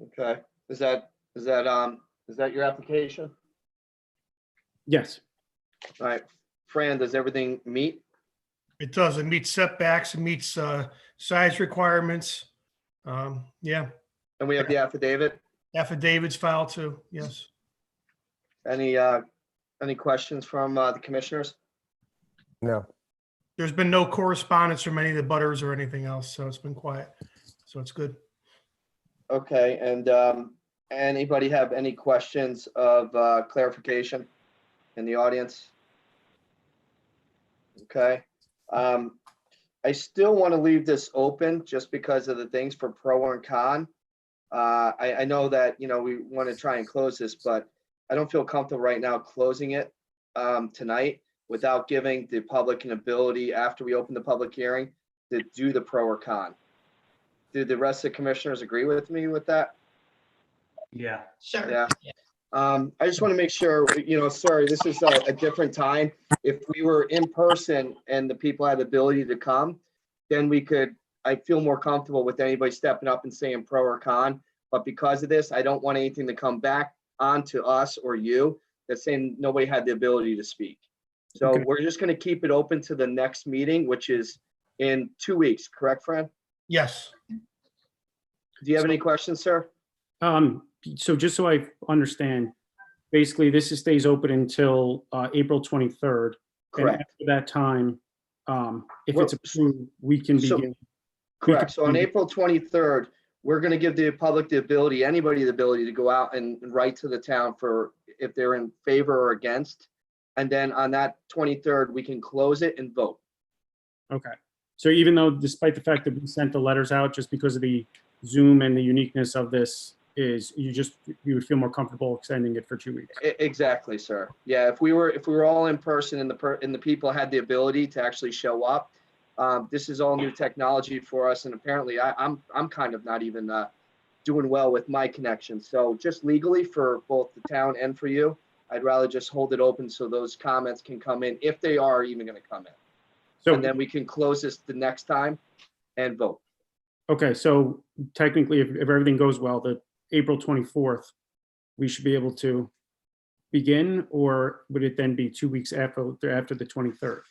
Okay. Is that your application? Yes. All right. Fran, does everything meet? It does. It meets setbacks. It meets size requirements. Yeah. And we have the affidavit. Affidavits filed too. Yes. Any questions from the commissioners? No. There's been no correspondence from any of the butters or anything else, so it's been quiet. So it's good. Okay. And anybody have any questions of clarification in the audience? Okay. I still want to leave this open just because of the things for pro and con. I know that, we want to try and close this, but I don't feel comfortable right now closing it tonight without giving the public an ability after we open the public hearing to do the pro or con. Do the rest of the commissioners agree with me with that? Yeah. Sure. Yeah. I just want to make sure, sorry, this is a different time. If we were in person and the people had the ability to come, then I feel more comfortable with anybody stepping up and saying pro or con. But because of this, I don't want anything to come back onto us or you that's saying nobody had the ability to speak. So Okay. We're just going to keep it open to the next meeting, which is in 2 weeks, correct, Fran? Yes. Do you have any questions, sir? So just so I understand, basically this stays open until April 23rd. And Correct. after that time, if Well, it's approved, we can so- begin. Correct. So on April 23rd, we're going to give the public the ability, anybody the ability to go out and write to the town for if they're in favor or against. And then on that 23rd, we can close it and vote. Okay. So even though, despite the fact that we sent the letters out, just because of the Zoom and the uniqueness of this, you would feel more comfortable extending it for 2 weeks? Exactly, sir. Yeah, if we were all in person and the people had the ability to actually show up, this is all new technology for us, and apparently I'm kind of not even doing well with my connection. So just legally for both the town and for you, I'd rather just hold it open so those comments can come in if they are even going to come in. So, And then we can close this the next time and vote. okay, so technically, if everything goes well, the April 24th, we should be able to begin, or would it then be 2 weeks after the 23rd?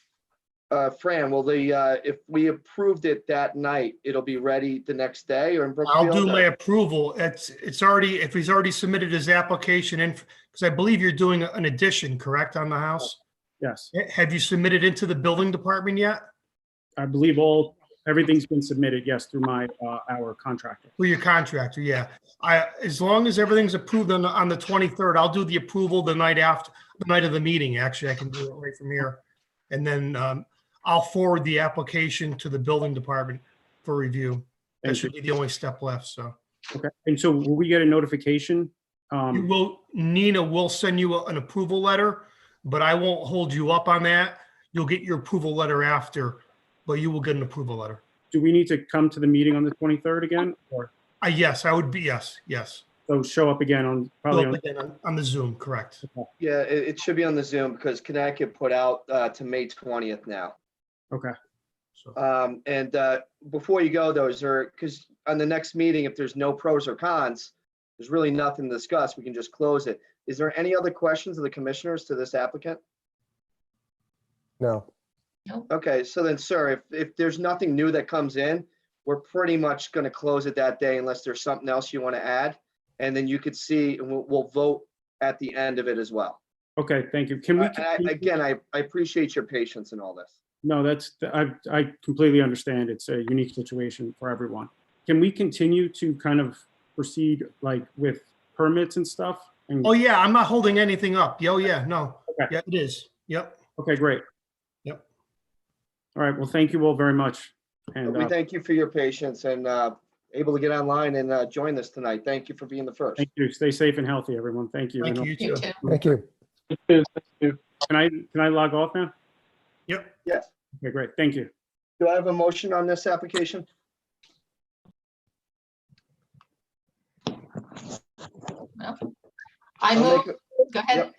Fran, will if we approved it that night, it'll be ready the next day or in Brookfield? I'll do my approval. It's already, if he's already submitted his application in, because I believe you're doing an addition, correct, on the house? Yes, Have you submitted into the building department yet? I believe everything's been submitted, yes, through our contractor. For your contractor, yeah. As long as everything's approved on the 23rd, I'll do the approval the night after, the night of the meeting. Actually, I can do it right from here. And then I'll forward the application to the building department for review. That Thank should be the only step left, so. Okay, and so will we get a notification? Nina will send you an approval letter, but I won't hold you up on that. You'll get your approval letter after, but you will get an approval letter. Do we need to come to the meeting on the 23rd again, or? Yes, I would be, yes. So show up again on, probably on, Again, on the Zoom, correct. Yeah, it should be on the Zoom because Connecticut put out to May 20th now. okay. So, And before you go though, because on the next meeting, if there's no pros or cons, there's really nothing to discuss. We can just close it. Is there any other questions of the commissioners to this applicant? No. Okay, so then, sir, if there's nothing new that comes in, we're pretty much going to close it that day unless there's something else you want to add. And then you could see, and we'll vote at the end of it as well. Okay, thank you. Can we? Again, I appreciate your patience in all this. No, I completely understand. It's a unique situation for everyone. Can we continue to kind of proceed like with permits and stuff? oh yeah, I'm not holding anything up. Oh yeah, no. Okay. Yeah, it is. Yep. Okay, great. Yep. All right, well, thank you all very much. And We thank you for your patience and able to get online and join this tonight. Thank you for being the first. thank you. Stay safe and healthy, everyone. Thank you. Thank And, you, You too. too. Thank you. Can I log off now? Yep. Yes. Okay, great. Thank you. Do I have a motion on this application? I I'll move, make go ahead.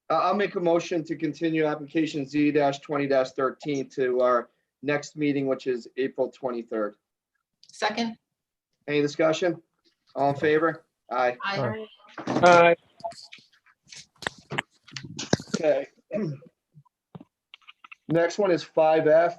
I'll make a motion to continue application Z-20-13 to our next meeting, which is April 23rd. Second. Any discussion? All in favor? Aye. Aye. Okay. Next one is 5F.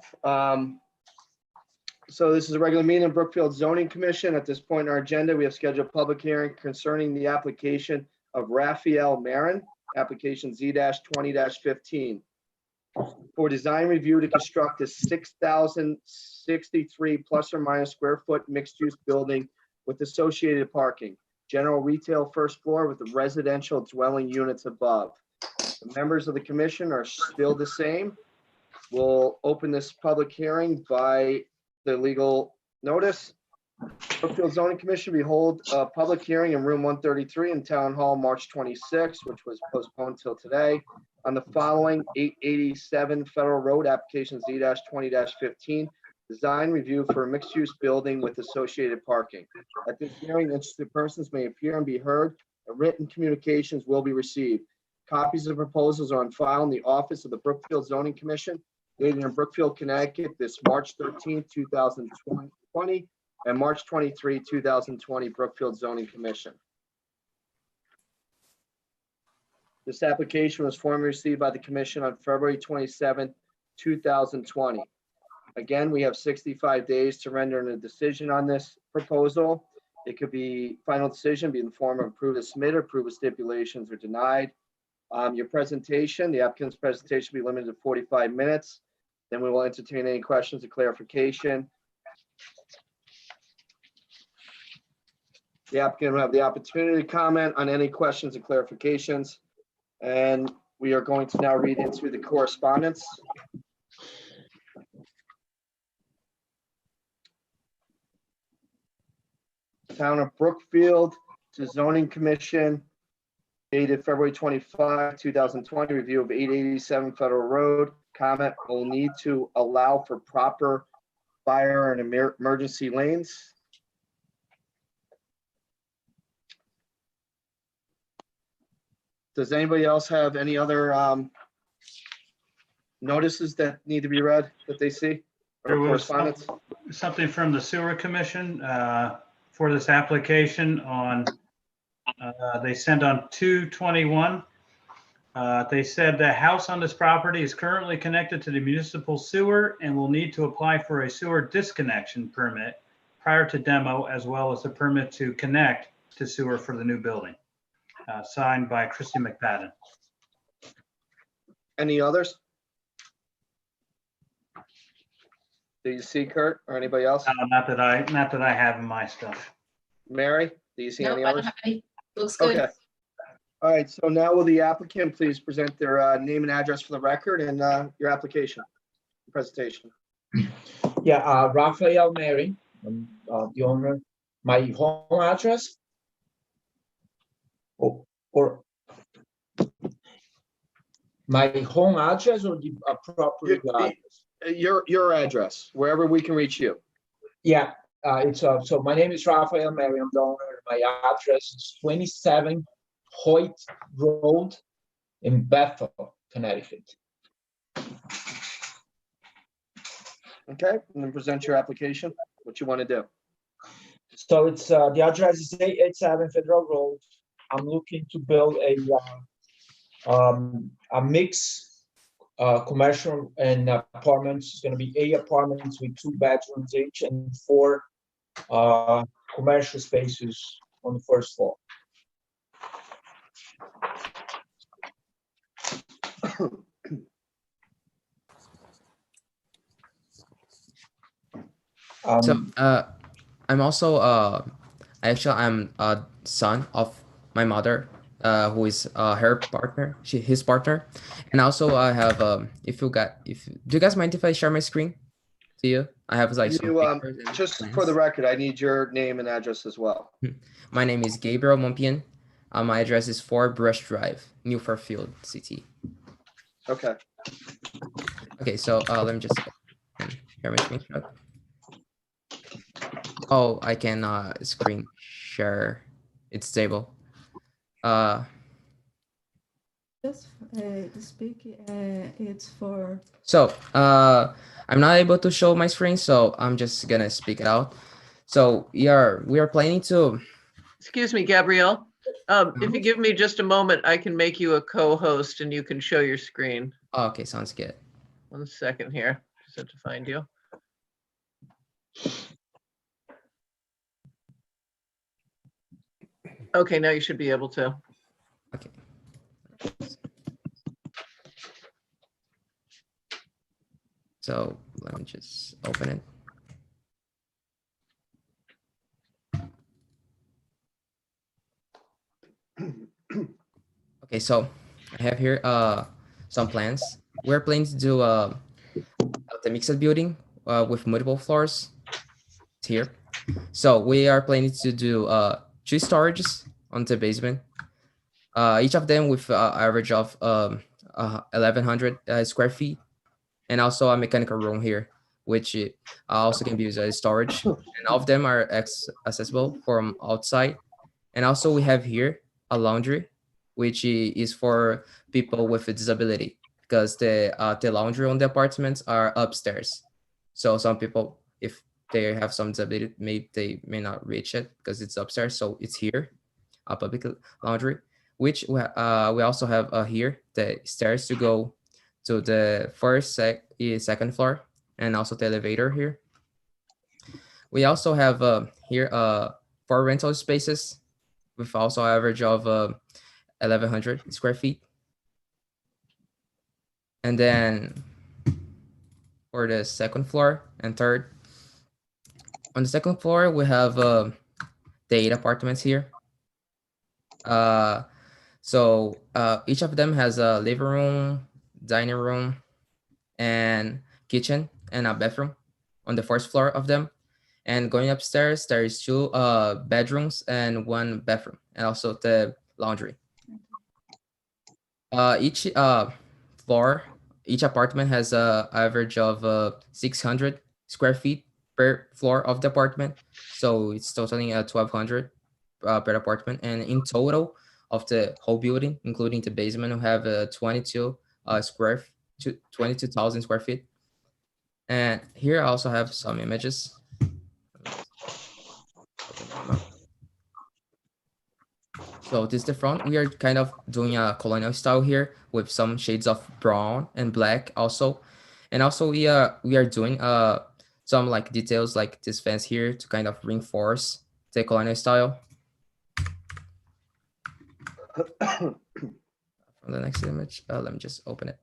So this is a regular meeting of Brookfield Zoning Commission. At this point in our agenda, we have scheduled a public hearing concerning the application of Raphael Marin, application Z-20-15, for design review to construct a 6,063 plus or minus square foot mixed-use building with associated parking, general retail first floor with the residential dwelling units above. The members of the commission are still the same. We'll open this public hearing by the legal notice. Brookfield Zoning Commission, behold, a public hearing in room 133 in Town Hall, March 26, which was postponed till today, on the following 887 Federal Road, application Z-20-15, design review for a mixed-use building with associated parking. At this hearing, interested persons may appear and be heard, and written communications will be received. Copies of proposals are on file in the office of the Brookfield Zoning Commission, dated in Brookfield, Connecticut, this March 13, 2020, and March 23, 2020, Brookfield Zoning Commission. This application was formally received by the commission on February 27, 2020. Again, we have 65 days to render a decision on this proposal. It could be final decision, be in the form of approve as submitted, approve with stipulations, or denied. Your presentation, the applicant's presentation will be limited to 45 minutes. Then we will entertain any questions or clarification. The applicant will have the opportunity to comment on any questions and clarifications. And we are going to now read into the correspondence. Town of Brookfield to Zoning Commission, dated February 25, 2020, review of 887 Federal Road. Comment: will need to allow for proper fire and emergency lanes. Does anybody else have any other notices that need to be read that they see? Or There was correspondence? something from the Sewer Commission for this application on, they sent on 2/21. They said the house on this property is currently connected to the municipal sewer and will need to apply for a sewer disconnection permit prior to demo, as well as a permit to connect to sewer for the new building. Signed by Christy McFadden. Any others? Do you see Kurt or anybody else? Not that I have in my stuff. Mary, do you see Nope, any I don't others? have any. Looks good. Okay. All right, so now will the applicant please present their name and address for the record and your application, presentation. Yeah, Rafael Mary, the owner. My home address? Or my home address or the property address? Your address, wherever we can reach you. Yeah, it's so my name is Rafael Mary. I'm the owner. My address is 27 Hoyt Road in Bethel, Connecticut. Okay, and then present your application, what you want to do. So it's the address is 887 Federal Road. I'm looking to build a mix commercial and apartments. It's going to be 8 apartments with 2 bedrooms each and 4 commercial spaces on the first floor. I'm also actually I'm a son of my mother, who is her partner, his partner, and also I have do you guys mind if I share my screen to you? I have like some pictures and just plans. for the record, I need your name and address as well. My name is Gabriel Mompian. My address is 4 Brush Drive, New Fairfield City. Okay. Okay, so let me just share my screen. Oh, I can screen share. It's stable. Just speak. It's for. So I'm not able to show my screen, so I'm just gonna speak it out. So we are planning to. Excuse me, Gabrielle. If you give me just a moment, I can make you a co-host and you can show your screen. Oh, okay, sounds good. 1 second here. Just have to find you. Okay, now you should be able to. Okay. So let me just open it. Okay, so I have here some plans. We're planning to do the mixed building with multiple floors. It's here. So we are planning to do 2 storages on the basement. Each of them with average of 1,100 square feet, and also a mechanical room here, which also can be used as storage. And all of them are accessible from outside. And also we have here a laundry, which is for people with a disability, because the laundry on the apartments are upstairs. So some people, if they have some disability, they may not reach it because it's upstairs. So it's here, a public laundry, which we also have here the stairs to go to the second floor, and also the elevator here. We also have here 4 rental spaces with also average of 1,100 square feet. And then for the second floor and third, on the second floor, we have the the 8 apartments here. Each of them has a living room, dining room, and kitchen and a bathroom on the first floor of them. And going upstairs, there is 2 bedrooms and 1 bathroom, and also the laundry. Each floor, each apartment has a average of 600 square feet per floor of the apartment. So it's totaling 1,200 per apartment. And in total of the whole building, including the basement, we have 22,000 square feet. And here I also have some images. So this is the front. We are kind of doing a colonial style here with some shades of brown and black also. And also we are doing some like details like this fence here to kind of reinforce the colonial style. From the next image, let me just open it.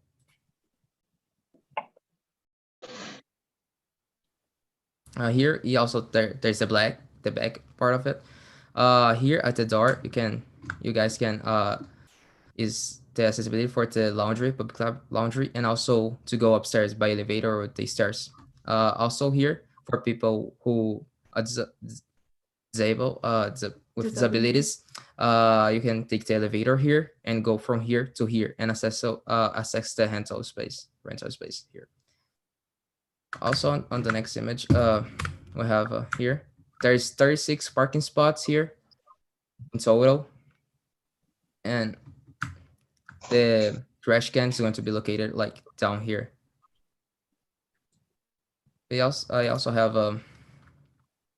Here, there's the back part of it. Here at the door, you guys can is the accessibility for the laundry, public laundry, and also to go upstairs by elevator or the stairs. Also here for people who are disabled, with disabilities, you can take the elevator here and go from here to here and access the rental space here. Also on the next image, we have here, there's 36 parking spots here in total. And the trash can is going to be located like down here. I also have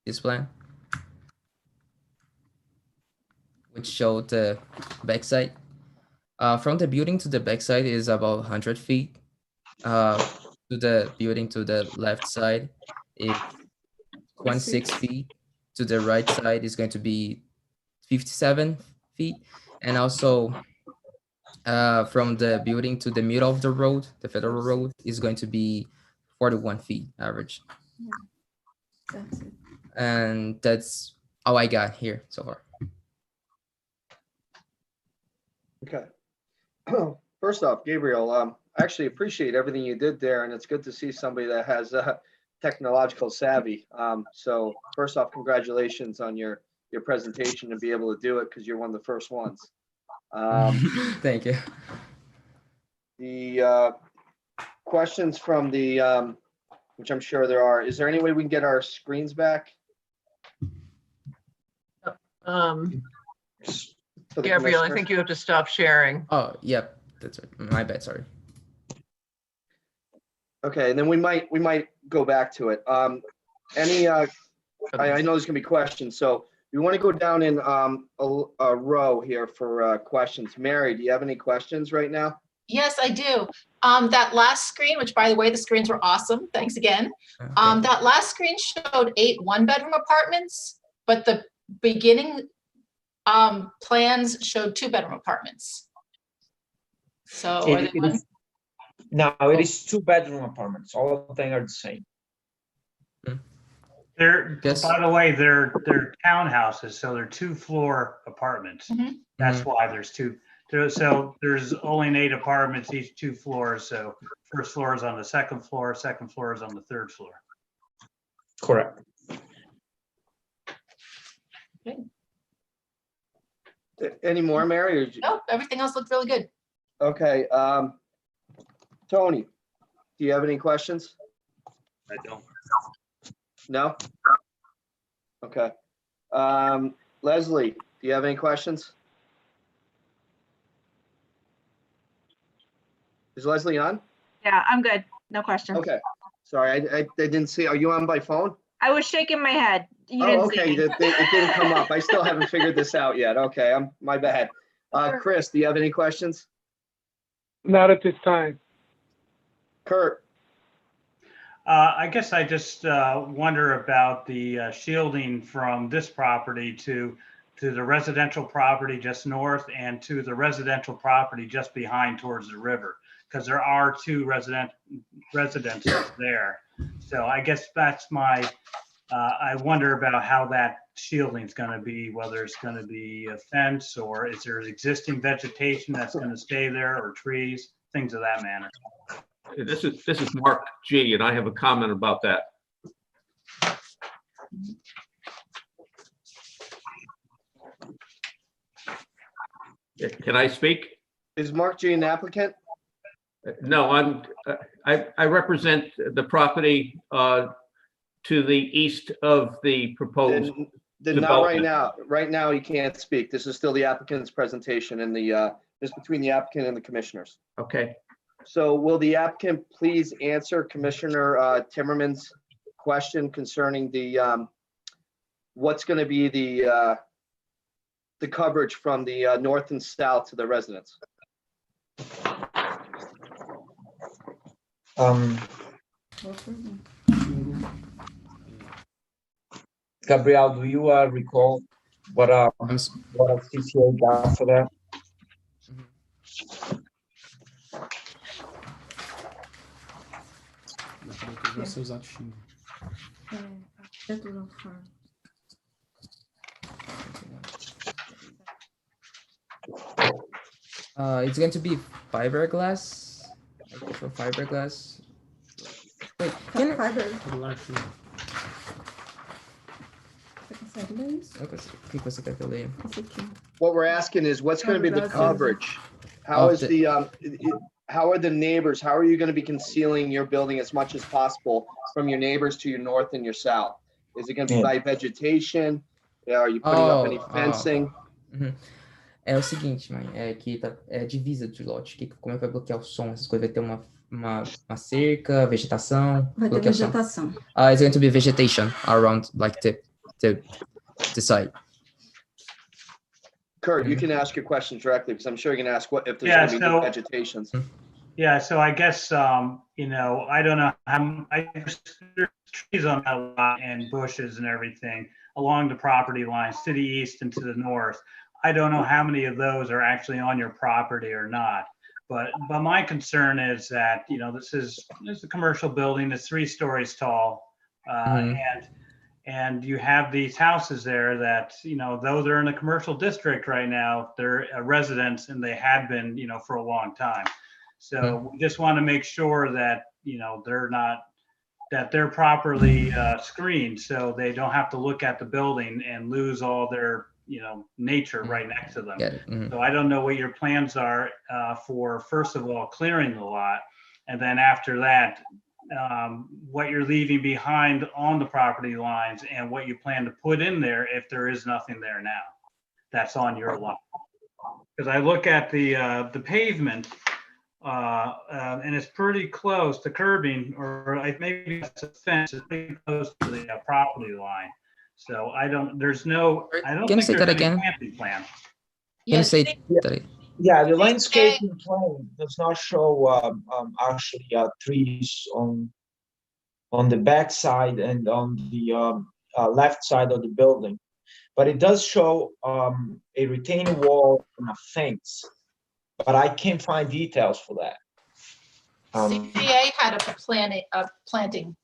this plan, which showed the backside. From the building to the backside is about 100 feet. To the building to the left side is 26 feet. To the right side is going to be 57 feet. And also from the building to the middle of the road, the federal road, is going to be 41 feet average. Yeah, that's it. And that's all I got here so far. Okay. First off, Gabriel, I actually appreciate everything you did there, and it's good to see somebody that has technological savvy. So first off, congratulations on your presentation and be able to do it because you're one of the first ones. Thank you. The questions from the, which I'm sure there are, is there any way we can get our screens back? Gabrielle, I think you have to stop sharing. Oh, yep. That's right. My bad. Sorry. Okay, and then we might go back to it. I know there's gonna be questions, so we want to go down in a row here for questions. Mary, do you have any questions right now? Yes, I do. That last screen, which by the way, the screens were awesome. Thanks again. That last screen showed 8 one-bedroom apartments, but the beginning plans showed 2-bedroom apartments. So are they one? No, it is 2-bedroom apartments. All of them are the same. By the way, they're townhouses, so they're 2-floor apartments. Mhm. That's why there's 2. So there's only 8 apartments, each 2 floors. So first floor is on the second floor is on the third floor. Correct. Okay. Any more, Mary? Or No, everything else looked really good. okay, Tony, do you have any questions? I don't. No? Okay. Leslie, do you have any questions? Is Leslie on? Yeah, I'm good. No questions. Okay. Sorry, I didn't see. Are you on by phone? I was shaking my head. You Oh, didn't okay. see me. It didn't come up. I still haven't figured this out yet. Okay, my bad. Chris, do you have any questions? Not at this time. Kurt? I guess I just wonder about the shielding from this property to the residential property just north and to the residential property just behind towards the river, because there are 2 residences there. So I guess that's my I wonder about how that shielding is going to be, whether it's going to be a fence or is there existing vegetation that's going to stay there or trees, things of that manner. This is Mark G, and I have a comment about that. Can I speak? Is Mark G an applicant? No, I represent the property to the east of the proposed. Then not right now. Right now, you can't speak. This is still the applicant's presentation and just between the applicant and the commissioners. Okay. So will the applicant please answer Commissioner Timmerman's question concerning the what's going to be the coverage from the north and south to the residents? Gabriel, do you recall what a CCA got for that? It's going to be fiberglass. Like for fiberglass. Wait, can Fiber. What we're asking is what's going to be the coverage? How is how are the neighbors? How are you going to be concealing your building as much as possible from your neighbors to your north and your south? Is it going to be by vegetation? Are you putting up any fencing? É o seguinte, mãe, é que é divisa de lote. Como é que vai bloquear o som? Essas coisas vai ter uma cerca, vegetação. Vai ter vegetação. It's going to be vegetation around like the site. Kurt, you can ask your questions directly because I'm sure you're going to ask what if there's going to be new vegetations. Yeah, so I guess you know, I don't know how there's trees on that lot and bushes and everything along the property lines to the east and to the north. I don't know how many of those are actually on your property or not, but my concern is that, you know, this is a commercial building, it's 3 stories tall, and you have these houses there that, you know, though they're in a commercial district right now, they're residents and they had been, you know, for a long time. So we just want to make sure that, you know, they're properly screened so they don't have to look at the building and lose all their, you know, nature right next to them. So I don't know what your plans are for, first of all, clearing the lot. And then after that, what you're leaving behind on the property lines and what you plan to put in there if there is nothing there now that's on your lot. Because I look at the pavement and it's pretty close to curbing, or maybe it's a fence, it's pretty close to the property line. So I don't think there's any planting plan. Can you say that? Yeah, the landscaping plan does not show actually trees on the back side and on the left side of the building, but it does show a retaining wall and a fence, but I can't find details for that. CPA had a planting.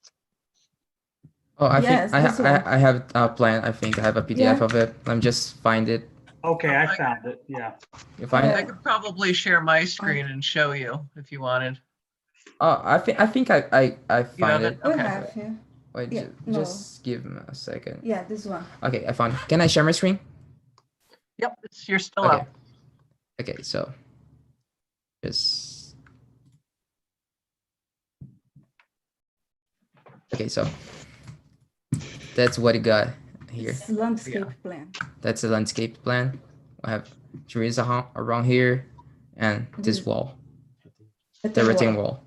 Oh, I Yes, think I have a plan. I think I have a PDF of it. Let me just find it. Okay, I found it. Yeah. You find I it? could probably share my screen and show you if you wanted. Oh, I think I You have find it. We Okay. have here. Wait, Yeah, just give me a second. Yeah, this one. Okay, I found it. Can I share my screen? Yep, you're still Okay. up. Okay, so just okay, so that's what you got here. It's landscape plan. That's a landscape plan. I have trees around here and this wall, the retaining wall.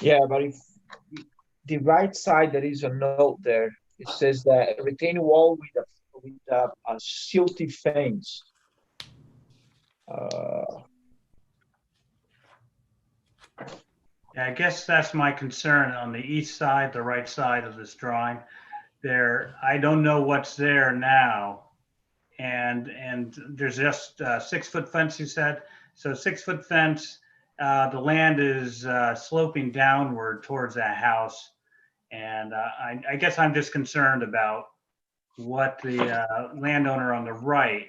Yeah, but if the right side, there is a note there. It says that a retaining wall with a silty fence. Yeah, I guess that's my concern on the east side, the right side of this drawing. There, I don't know what's there now. And there's just a 6-foot fence, you said. So 6-foot fence, the land is sloping downward towards that house. And I guess I'm just concerned about what the landowner on the right,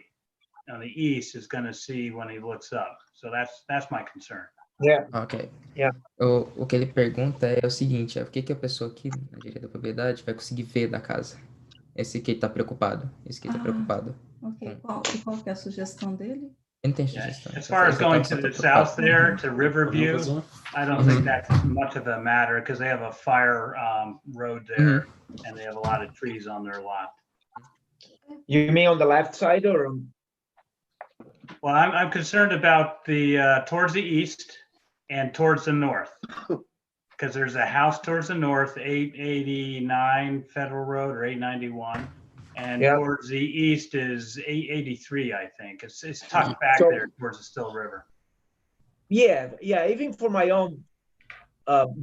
on the east, is going to see when he looks up. So that's my concern. Yeah. Ok. Yeah. O que ele pergunta é o seguinte, é o que que a pessoa aqui na direita da propriedade vai conseguir ver da casa? Esse aqui tá preocupado. Esse aqui tá preocupado. Ok. Qual que é a sugestão dele? Ele não tem sugestão. As far as going to the south there, to Riverview, I don't think that's much of a matter because they have a fire road there and they have a lot of trees on their lot. You mean on the left side or? Well, I'm concerned about the towards the east and towards the north. Because there's a house towards the north, 889 Federal Road or 891. And towards the east is 883, I think. It's tucked back there towards the Still River. Yeah, even for my own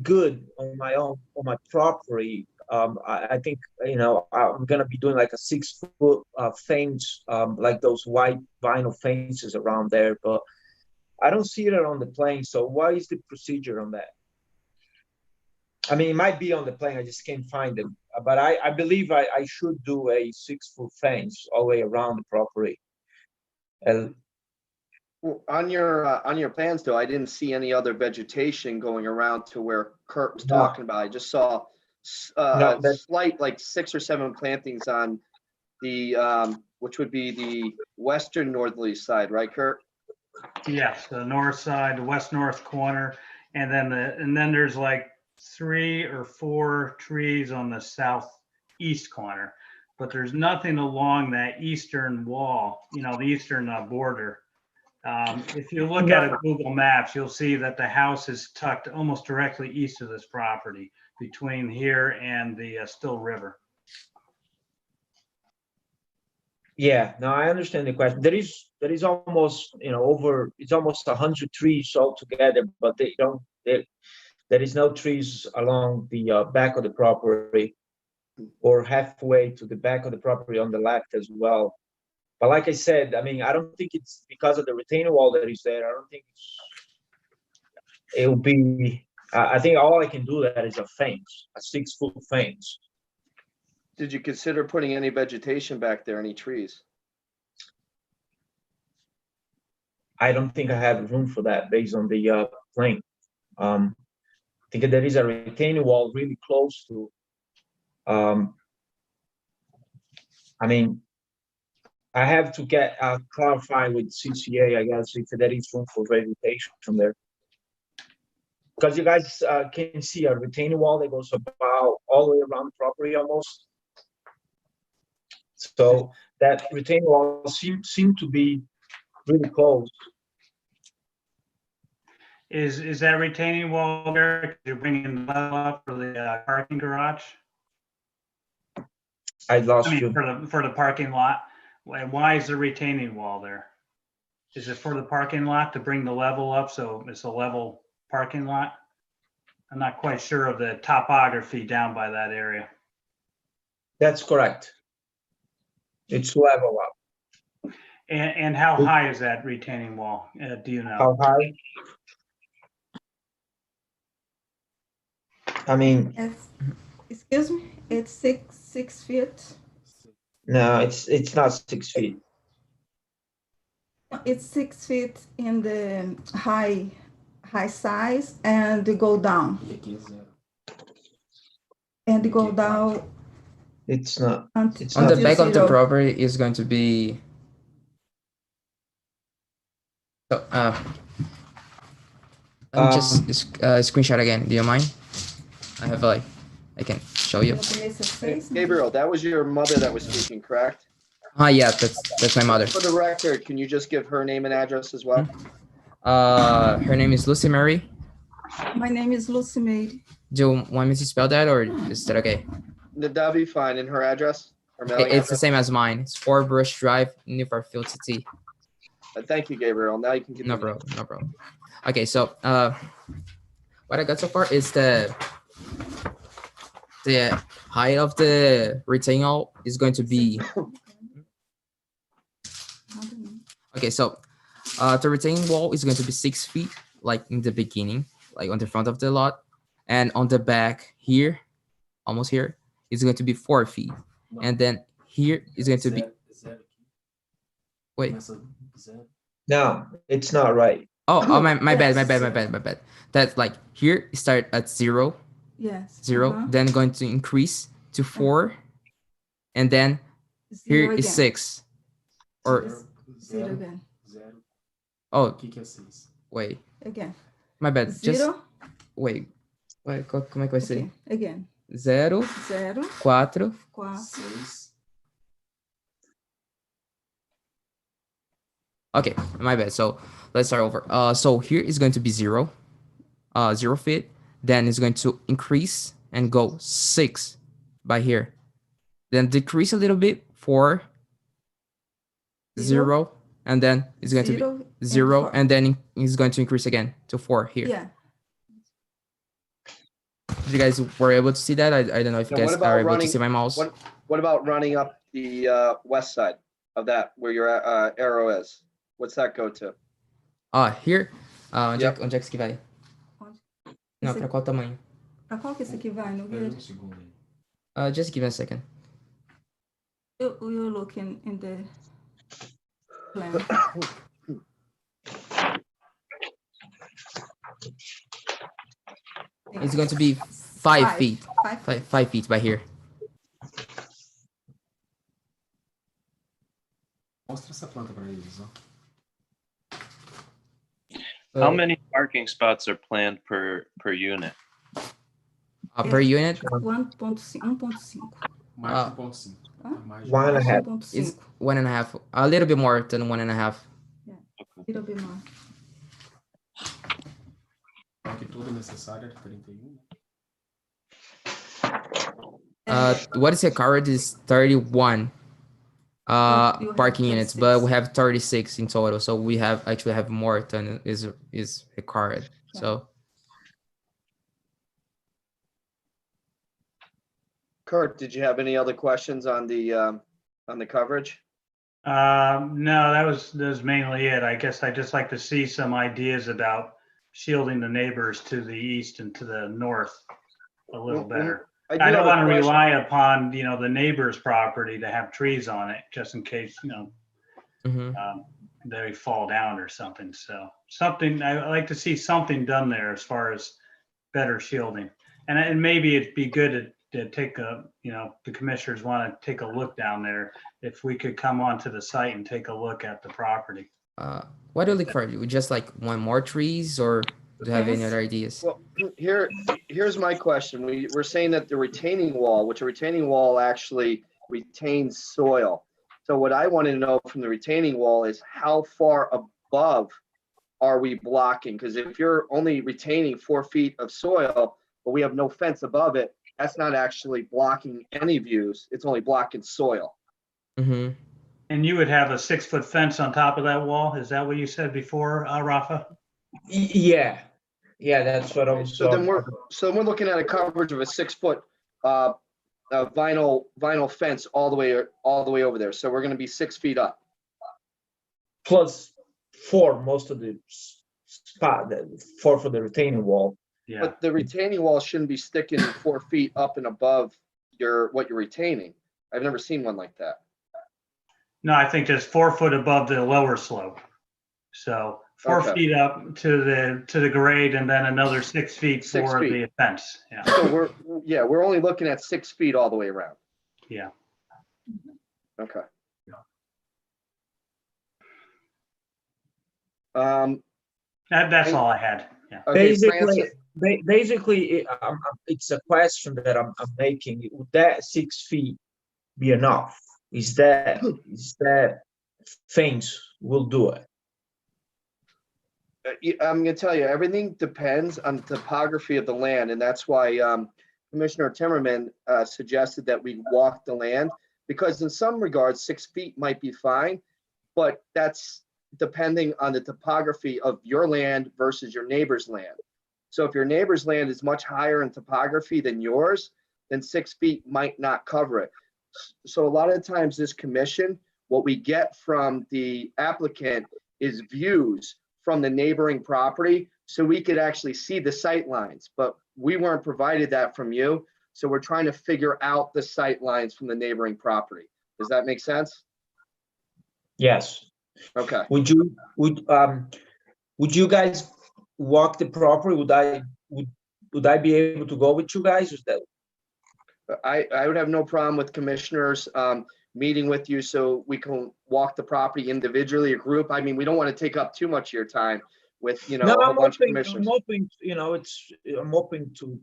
good on my property, I think, you know, I'm gonna be doing like a 6-foot fence, like those white vinyl fences around there, but I don't see it on the plane. So what is the procedure on that? I mean, it might be on the plane, I just can't find it. But I believe I should do a 6-foot fence all the way around the property. Well, on your plans though, I didn't see any other vegetation going around to where Kurt was talking about. I just saw slight, like 6 or 7 plantings on the which would be the western northerly side, right, Kurt? Yes, the north side, the west-north corner, and then there's like 3 or 4 trees on the southeast corner, but there's nothing along that eastern wall, you know, the eastern border. If you look at a Google Maps, you'll see that the house is tucked almost directly east of this property between here and the Still River. Yeah, no, I understand the question. There is almost, you know, it's almost 100 trees altogether, but there is no trees along the back of the property or halfway to the back of the property on the left as well. But like I said, I mean, I don't think it's because of the retaining wall that is there. I don't think it'll be, I think all I can do that is a fence, a 6-foot fence. Did you consider putting any vegetation back there, any trees? I don't think I have room for that based on the plane. I think there is a retaining wall really close to, I mean, I have to get clarify with CCA, I guess, if there is room for vegetation from there. Because you guys can see a retaining wall that goes about all the way around the property almost. So that retaining wall seem to be really close. Is that retaining wall there? You're bringing the level up for the parking garage? I lost you. For the parking lot. Why is the retaining wall there? Is it for the parking lot to bring the level up so it's a level parking lot? I'm not quite sure of the topography down by that area. That's correct. It's level up. And how high is that retaining wall? Do you know? How high? I mean, Excuse me, it's six feet. No, it's not 6 feet. It's 6 feet in the high size and go down. And go down. It's not. On the back of the property is going to be. So, let me just screenshot again. Do you mind? I have I can show you. Gabriel, that was your mother that was speaking, correct? Yeah, that's my mother. For the record, can you just give her name and address as well? Her name is Lucy Mary. My name is Lucy Mary. Do you want me to spell that or is that okay? That'd be fine. And her address? It's the same as mine. It's 4 Brush Drive, New Fairfield City. Thank you, Gabriel. Now you can continue. No problem. Okay, so what I got so far is the height of the retaining wall is going to be. Okay, so the retaining wall is going to be 6 feet, like in the beginning, like on the front of the lot, and on the back here, almost here, is going to be 4 feet. And then here is going to be, wait. No, it's not right. Oh, my bad. That's like here start at 0, Yes. 0, then going to increase to 4, and then here is 6. Or 0 again. oh, wait, Again. my bad. Just 0. wait. Como é que vai ser? Okay. Again. 0, 0, 4, 4. okay, my bad. So let's start over. So here is going to be 0, 0 feet. Then it's going to increase and go 6 by here. Then decrease a little bit, 4, 0, and then it's going to be 0, and then it's going to increase again to 4 here. Yeah. You guys were able to see that? I don't know if you Now, guys what about are able running- to see my mouse. What about running up the west side of that where your arrow is? What's that go to? Here. Onde Yep. é que isso aqui vai? Não, Esse para qual tamanho? Pra qual que esse aqui vai, Nogueira? Just give me a second. You're looking in the plan. It's going to be 5 feet. 5 feet by here. Mostra essa planta para eles, ó. How many parking spots are planned per unit? Per unit? 1.5. Mais de 1.5. Mais de 1.5. It's 1.5. A little bit more than 1.5. Little bit more. Aqui tudo necessário é 31. What is required is 31 you have parking units, but we have 36 in total. So we actually have more than is required. So Kurt, did you have any other questions on the coverage? No, that was mainly it. I guess I'd just like to see some ideas about shielding the neighbors to the east and to the north a little better. do I have don't a want to question. rely upon, the neighbor's property to have trees on it, just in case, they fall down or something. So I like to see something done there as far as better shielding. And maybe it'd be good to take the commissioners want to take a look down there. If we could come onto the site and take a look at the property. what do you look for? We just like want more trees, or do you have any other ideas? Well, here's my question. We're saying that the retaining wall, which a retaining wall actually retains soil. So what I want to know from the retaining wall is how far above are we blocking? Because if you're only retaining 4 feet of soil, but we have no fence above it, that's not actually blocking any views. It's only blocking soil. Mm-hmm. And you would have a 6-foot fence on top of that wall? Is that what you said before, Rafa? Yeah, that's what I was. So then we're looking at a coverage of a 6-foot vinyl fence all the way over there. So we're going to be 6 feet up. Plus 4, most of the spot, 4 for the retaining wall. Yeah. But the retaining wall shouldn't be sticking 4 feet up and above what you're retaining. I've never seen one like that. No, I think just 4 foot above the lower slope. So 4 Okay. feet up to the grade, and then another 6 feet 6 for feet. the fence. Yeah. So we're only looking at 6 feet all the way around. Yeah. Okay. That's all I had. Yeah. Okay, Basically, Francis. it's a question that I'm making. Would that 6 feet be enough? Is that fence will do it? I'm going to tell you, everything depends on the topography of the land, and that's why Commissioner Timmerman suggested that we walk the land, because in some regards, 6 feet might be fine, but that's depending on the topography of your land versus your neighbor's land. So if your neighbor's land is much higher in topography than yours, then 6 feet might not cover it. So a lot of times this commission, what we get from the applicant is views from the neighboring property, so we could actually see the sight lines, but we weren't provided that from you. So we're trying to figure out the sight lines from the neighboring property. Does that make sense? Yes. Okay. Would you guys walk the property? Would I be able to go with you guys? Is that I would have no problem with commissioners meeting with you so we can walk the property individually, a group. I mean, we don't want to take up too much of your time with, you know, No, a whole I'm bunch of hoping, commissioners. I'm hoping to,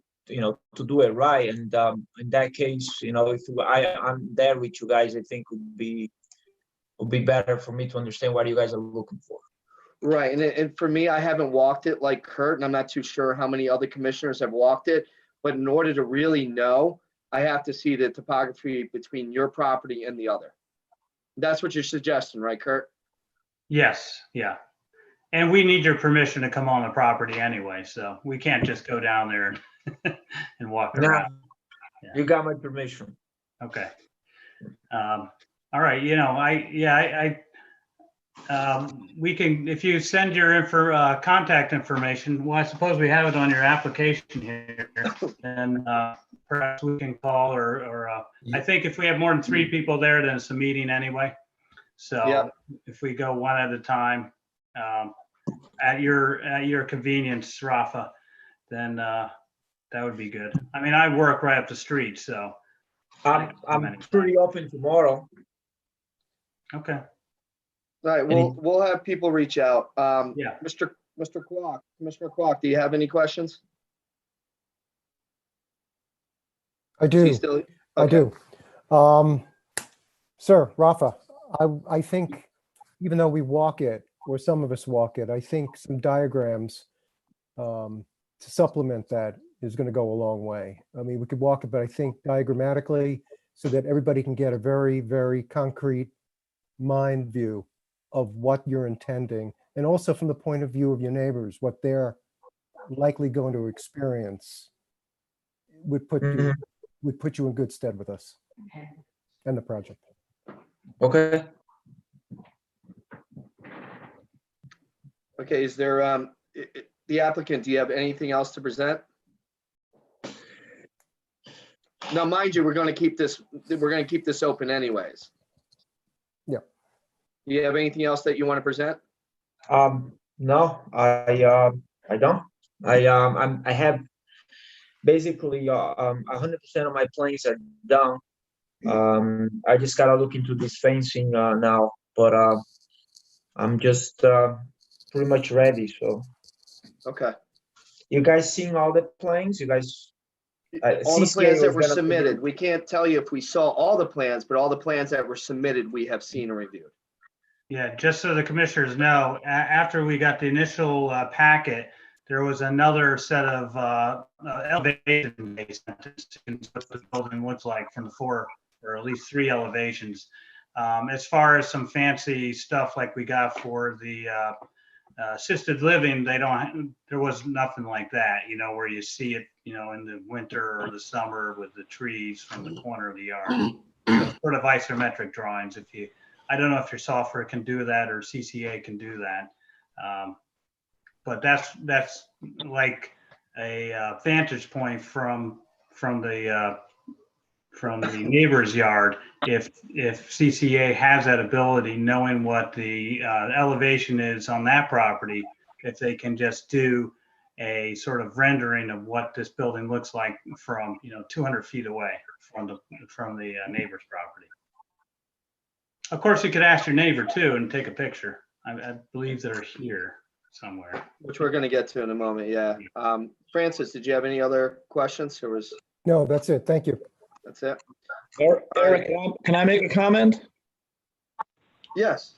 to do it right. And in that case, if I'm there with you guys, I think would be better for me to understand what you guys are looking for. Right, and for me, I haven't walked it like Kurt, and I'm not too sure how many other commissioners have walked it. But in order to really know, I have to see the topography between your property and the other. That's what you're suggesting, right, Kurt? Yes, yeah. And we need your permission to come on the property anyway, so we can't just go down there and walk No, around. you got my permission. Okay. All right, we can, if you send your contact information, well, I suppose we have it on your application here, then perhaps we can call or I think if we have more than 3 people there, then it's a meeting anyway. So if we go one at a time, at your convenience, Rafa, then that would be good. I mean, I work right up the street, so. I'm pretty open tomorrow. Okay. All right, we'll have people reach out. Yeah. Mr. Kwok, Commissioner Kwok, do you have any questions? I do. I do. Sir, Rafa, I think even though we walk it, or some of us walk it, I think some diagrams to supplement that is going to go a long way. I mean, we could walk it, but I think diagrammatically, so that everybody can get a very, very concrete mind view of what you're intending, and also from the point of view of your neighbors, what they're likely going to experience would put you in good stead with us and the project. Okay. Okay, is there, the applicant, do you have anything else to present? Now, mind you, we're going to keep this open anyways. Yeah. Do you have anything else that you want to present? No, I don't. I have basically 100% of my plans are done. I just gotta look into this fencing now, but I'm just pretty much ready. So. Okay. You guys seeing all the plans? You guys. All the plans that were submitted. We can't tell you if we saw all the plans, but all the plans that were submitted, we have seen and reviewed. Yeah, just so the commissioners know, after we got the initial packet, there was another set of elevation basements, what the building looks like from the 4 or at least 3 elevations. As far as some fancy stuff like we got for the assisted living, there was nothing like that, where you see it, in the winter or the summer with the trees from the corner of the yard. Sort of isometric drawings. I don't know if your software can do that or CCA can do that. But that's like a vantage point from the neighbor's yard. If CCA has that ability, knowing what the elevation is on that property, if they can just do a sort of rendering of what this building looks like from 200 feet away from the neighbor's property. Of course, you could ask your neighbor too and take a picture. I believe they're here somewhere. Which we're going to get to in a moment. Yeah. Francis, did you have any other questions? No, that's it. Thank you. That's it. Eric, can I make a comment? Yes.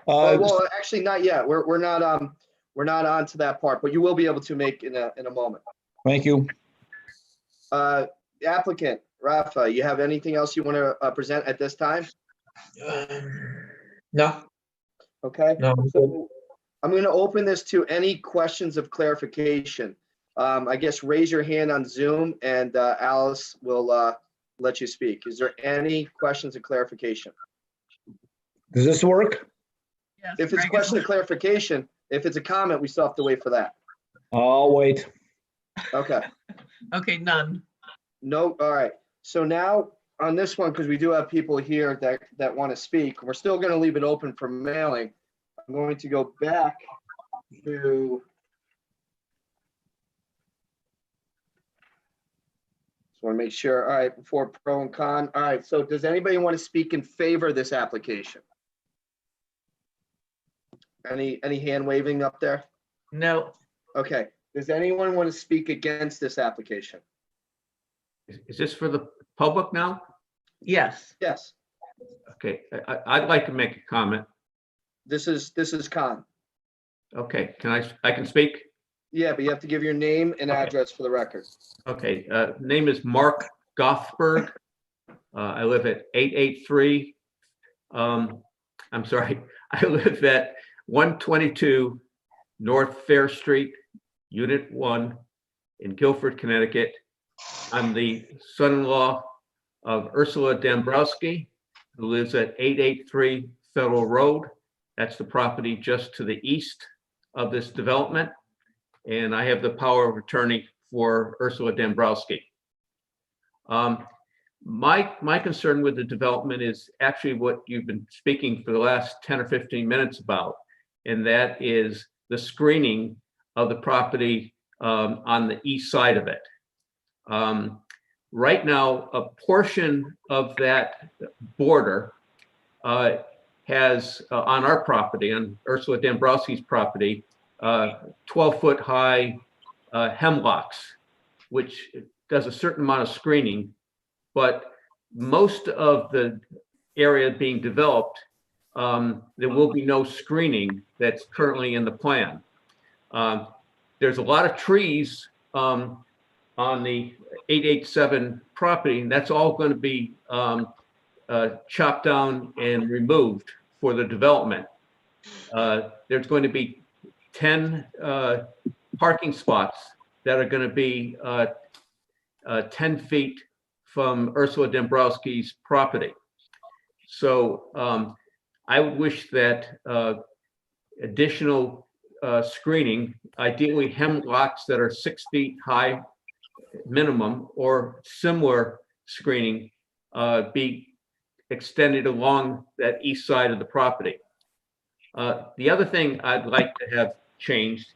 Well, actually, not yet. We're not on to that part, but you will be able to make in a moment. Thank you. Applicant Rafa, you have anything else you want to present at this time? No. Okay. No. So I'm going to open this to any questions of clarification. I guess raise your hand on Zoom and Alice will let you speak. Is there any questions of clarification? Does this work? Yes, if it's a question of clarification, if it's a comment, we still have to wait for that. I'll wait. Okay. Okay, none. No, all right. So now on this one, because we do have people here that want to speak, we're still going to leave it open for mailing. I'm going to go back to. Just want to make sure. All right, before pro and con. All right. So does anybody want to speak in favor of this application? Any hand waving up there? No. Okay. Does anyone want to speak against this application? Is this for the public now? Yes. Yes. Okay, I'd like to make a comment. This is con. Okay, I can speak? Yeah, but you have to give your name and address for the record. Okay, name is Mark Gothberg. I live at 883. I'm sorry, I live at 122 North Fair Street, Unit 1 in Guilford, Connecticut. I'm the son-in-law of Ursula Dombrowski, who lives at 883 Federal Road. That's the property just to the east of this development. And I have the power of attorney for Ursula Dombrowski. My concern with the development is actually what you've been speaking for the last 10 or 15 minutes about, and that is the screening of the property on the east side of it. Right now, a portion of that border has on our property, on Ursula Dombrowski's property, 12-foot high hemlocks, which does a certain amount of screening, but most of the area being developed, there will be no screening that's currently in the plan. There's a lot of trees on the 887 property, and that's all going to be chopped down and removed for the development. There's going to be 10 parking spots that are going to be 10 feet from Ursula Dombrowski's property. So I would wish that additional screening, ideally hemlocks that are 6 feet high minimum or similar screening, be extended along that east side of the property. The other thing I'd like to have changed,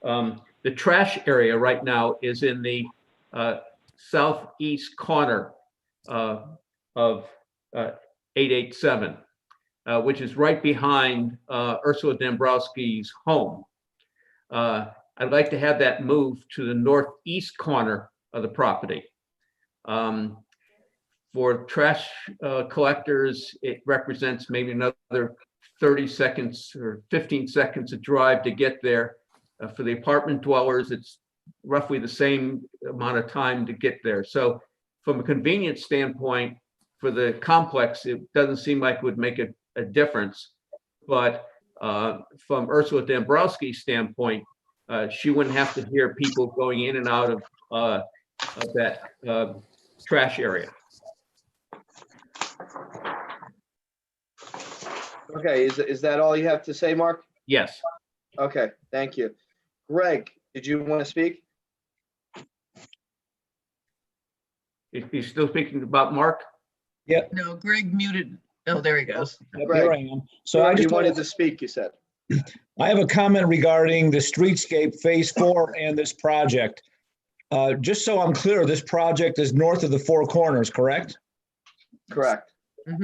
the trash area right now is in the southeast corner of 887, which is right behind Ursula Dombrowski's home. I'd like to have that moved to the northeast corner of the property. For trash collectors, it represents maybe another 30 seconds or 15 seconds of drive to get there. For the apartment dwellers, it's roughly the same amount of time to get there. So from a convenience standpoint, for the complex, it doesn't seem like it would make a difference. But from Ursula Dombrowski's standpoint, she wouldn't have to hear people going in and out of that trash area. Okay, is that all you have to say, Mark? Yes. Okay, thank you. Greg, did you want to speak? Is he still speaking about Mark? Yeah. No, Greg muted. Oh, there he goes. Here I am. So Greg, I just you wanted to speak, you said. I have a comment regarding the streetscape phase 4 and this project. Just so I'm clear, this project is north of the Four Corners, correct? Correct.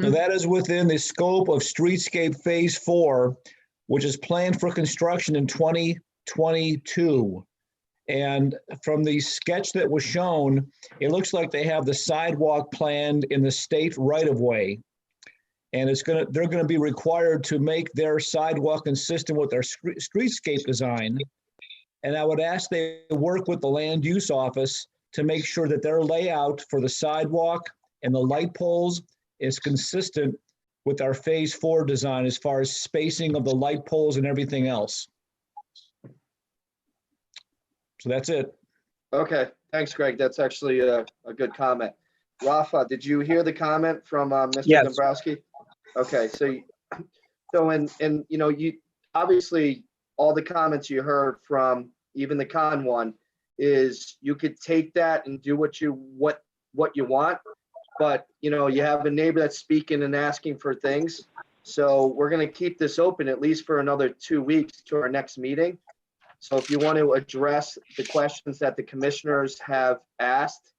So that is within the scope of streetscape phase 4, which is planned for construction in 2022. And from the sketch that was shown, it looks like they have the sidewalk planned in the state right-of-way. And they're gonna be required to make their sidewalk consistent with their streetscape design. And I would ask they work with the land use office to make sure that their layout for the sidewalk and the light poles is consistent with our phase 4 design as far as spacing of the light poles and everything else. So that's it. Okay, thanks, Greg. That's actually a good comment. Rafa, did you hear the comment from Mr. Yes. Dombrowski? Okay, so you know, you obviously all the comments you heard from even the con one is you could take that and do what what you want. But, you know, you have a neighbor that's speaking and asking for things. So we're going to keep this open at least for another 2 weeks to our next meeting. So if you want to address the questions that the commissioners have asked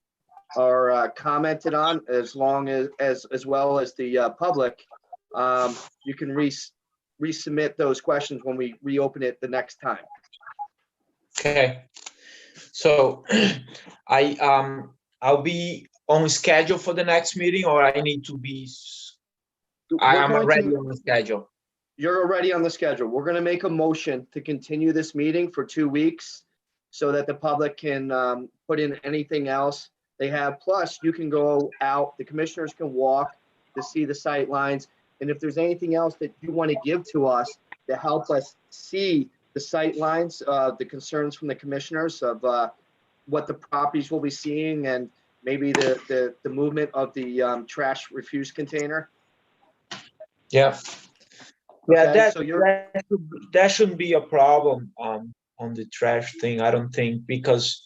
or commented on, as well as the public, you can resubmit those questions when we reopen it the next time. Okay. So I'll be on schedule for the next meeting, or I need to be, I'm already on the schedule. You're already on the schedule. We're going to make a motion to continue this meeting for 2 weeks so that the public can put in anything else they have. Plus, you can go out, the commissioners can walk to see the sight lines. And if there's anything else that you want to give to us to help us see the sight lines, the concerns from the commissioners of what the properties will be seeing and maybe the movement of the trash refuse container. Yeah. Yeah, Okay, that shouldn't be a problem on the trash thing, I don't think, because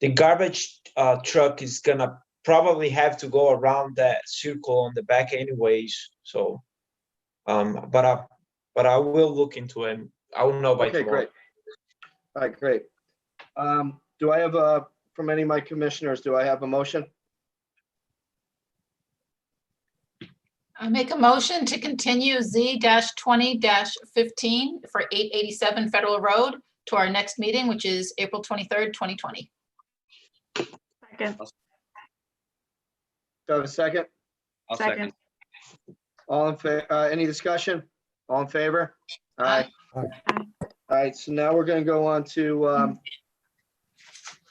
the garbage truck is gonna probably have to go around that circle on the back anyways. So, but I will look into it. I will know by Okay, tomorrow. great. All right, great. Do I have from any of my commissioners, do I have a motion? I make a motion to continue Z-20-15 for 887 Federal Road to our next meeting, which is April 23rd, 2020. Second. Do I have a second? I'll Second. All in favor, any discussion? All in favor? Aye. Aye. All right, so now we're gonna go on to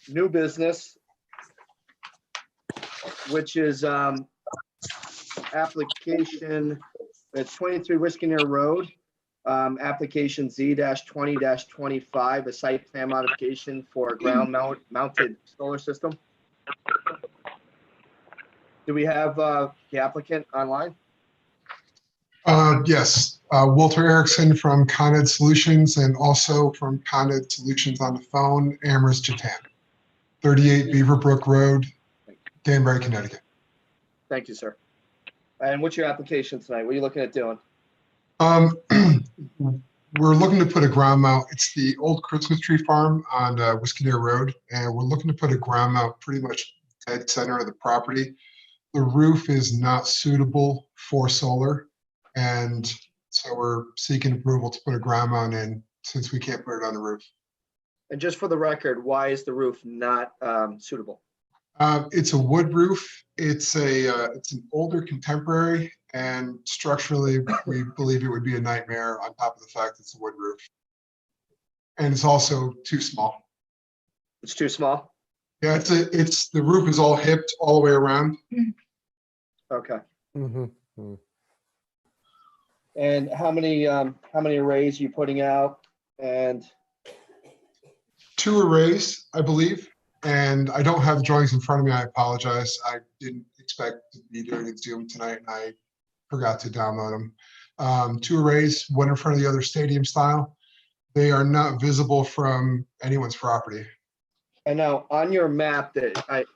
new business, which is application at 23 Wiskinair Road, application Z-20-25, a site plan modification for a ground mounted solar system. Do we have the applicant online? Yes, Walter Erickson from Con Ed Solutions and also from Con Ed Solutions on the phone, Amherst, Japan. 38 Beaverbrook Road, Danbury, Connecticut. Thank you, sir. And what's your application tonight? What are you looking at doing? We're looking to put a ground mount. It's the old Christmas tree farm on Wiskinair Road, and we're looking to put a ground mount pretty much dead center of the property. The roof is not suitable for solar, and so we're seeking approval to put a ground mount in since we can't put it on the roof. And just for the record, why is the roof not suitable? It's a wood roof. It's an older contemporary, and structurally, we believe it would be a nightmare on top of the fact it's a wood roof. And it's also too small. It's too small? Yeah, the roof is all hipped all the way around. Okay. Mm-hmm. And how many arrays are you putting out? And 2 arrays, I believe. And I don't have the drawings in front of me. I apologize. I didn't expect to be doing a Zoom tonight, and I forgot to download them. 2 arrays, one in front of the other, stadium style. They are not visible from anyone's property. And now on your map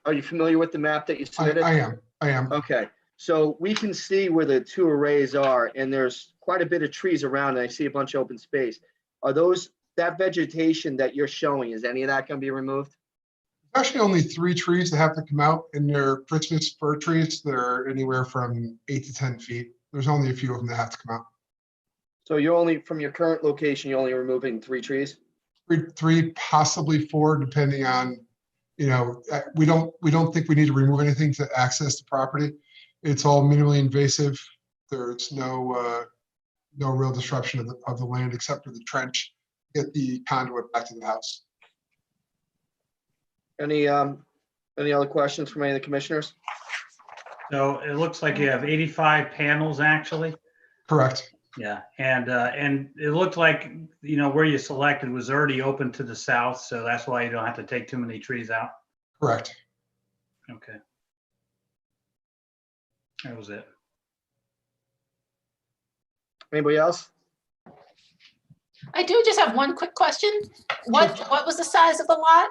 are you familiar with the map that you submitted? I am. Okay, so we can see where the 2 arrays are, and there's quite a bit of trees around, and I see a bunch of open space. Are that vegetation that you're showing, is any of that going to be removed? Actually, only 3 trees that have to come out, and they're Christmas fir trees. They're anywhere from 8 to 10 feet. There's only a few of them that have to come out. So you're only, from your current location, you're only removing 3 trees? 3, possibly 4, depending on, we don't think we need to remove anything to access the property. It's all minimally invasive. There's no real disruption of the land except for the trench, get the conduit back to the house. Any other questions from any of the commissioners? So it looks like you have 85 panels actually. Correct. Yeah, and it looked like, where you selected was already open to the south, so that's why you don't have to take too many trees out. Correct. Okay. That was it. Anybody else? I do just have one quick question. What was the size of the lot?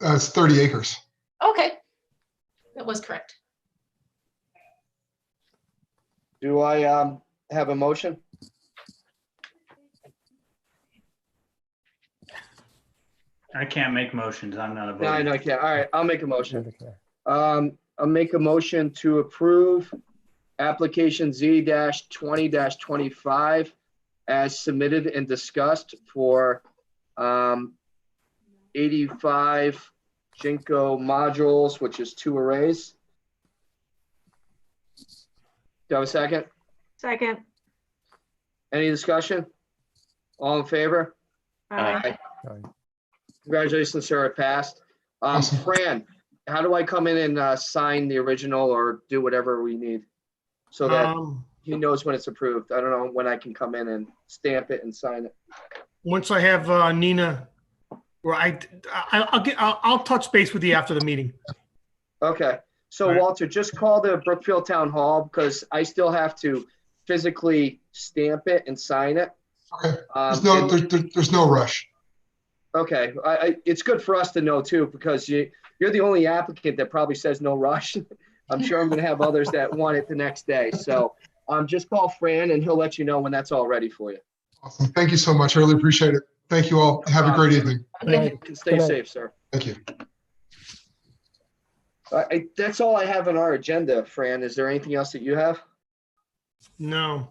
It's 30 acres. Okay, That was correct. Do I have a motion? I can't make motions. I'm not a No, I voter. know I can't. All right, I'll make a motion. I'll make a motion to approve application Z-20-25 as submitted and discussed for 85 Jinko modules, which is 2 arrays. Do I have a second? Second. Any discussion? All in favor? Aye. Congratulations, sir, it passed. Fran, how do I come in and sign the original or do whatever we need? So that he knows when it's approved. I don't know when I can come in and stamp it and sign it. Once I have Nina, or I'll touch base with you after the meeting. Okay, so Walter, just call the Brookfield Town Hall because I still have to physically stamp it and sign it. Okay, there's no rush. Okay, it's good for us to know too, because you're the only applicant that probably says no rush. I'm sure I'm gonna have others that want it the next day. So just call Fran and he'll let you know when that's all ready for you. Awesome. Thank you so much. I really appreciate it. Thank you all. Have a great evening. You can stay safe, sir. Thank you. That's all I have on our agenda, Fran. Is there anything else that you have? No.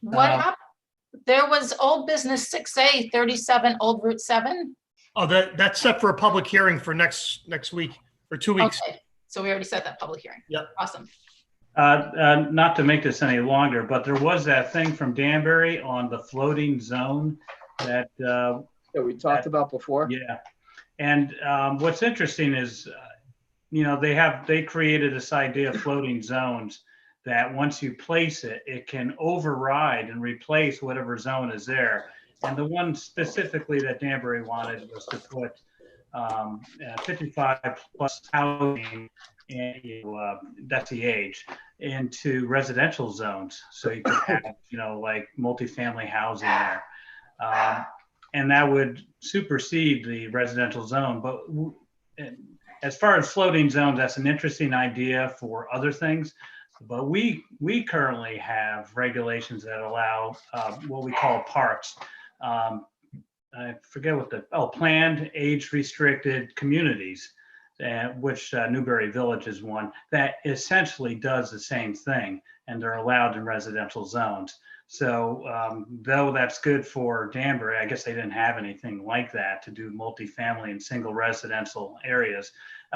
What happened? There was old business 6A 37 Old Route 7. Oh, that's set for a public hearing for next week or 2 weeks. Okay, so we already set that public hearing. Yep. Awesome. Not to make this any longer, but there was that thing from Danbury on the floating zone that we talked about before. Yeah, and what's interesting is, they created this idea of floating zones that once you place it, it can override and replace whatever zone is there. And the one specifically that Danbury wanted was to put 55 plus housing, and that's the age, into residential zones. So you could have, like multifamily housing there. And that would supersede the residential zone. But as far as floating zones, that's an interesting idea for other things. But we currently have regulations that allow what we call parks. I forget what planned age-restricted communities, which Newberry Village is one, that essentially does the same thing, and they're allowed in residential zones. So though that's good for Danbury, I guess they didn't have anything like that to do multifamily and single residential areas.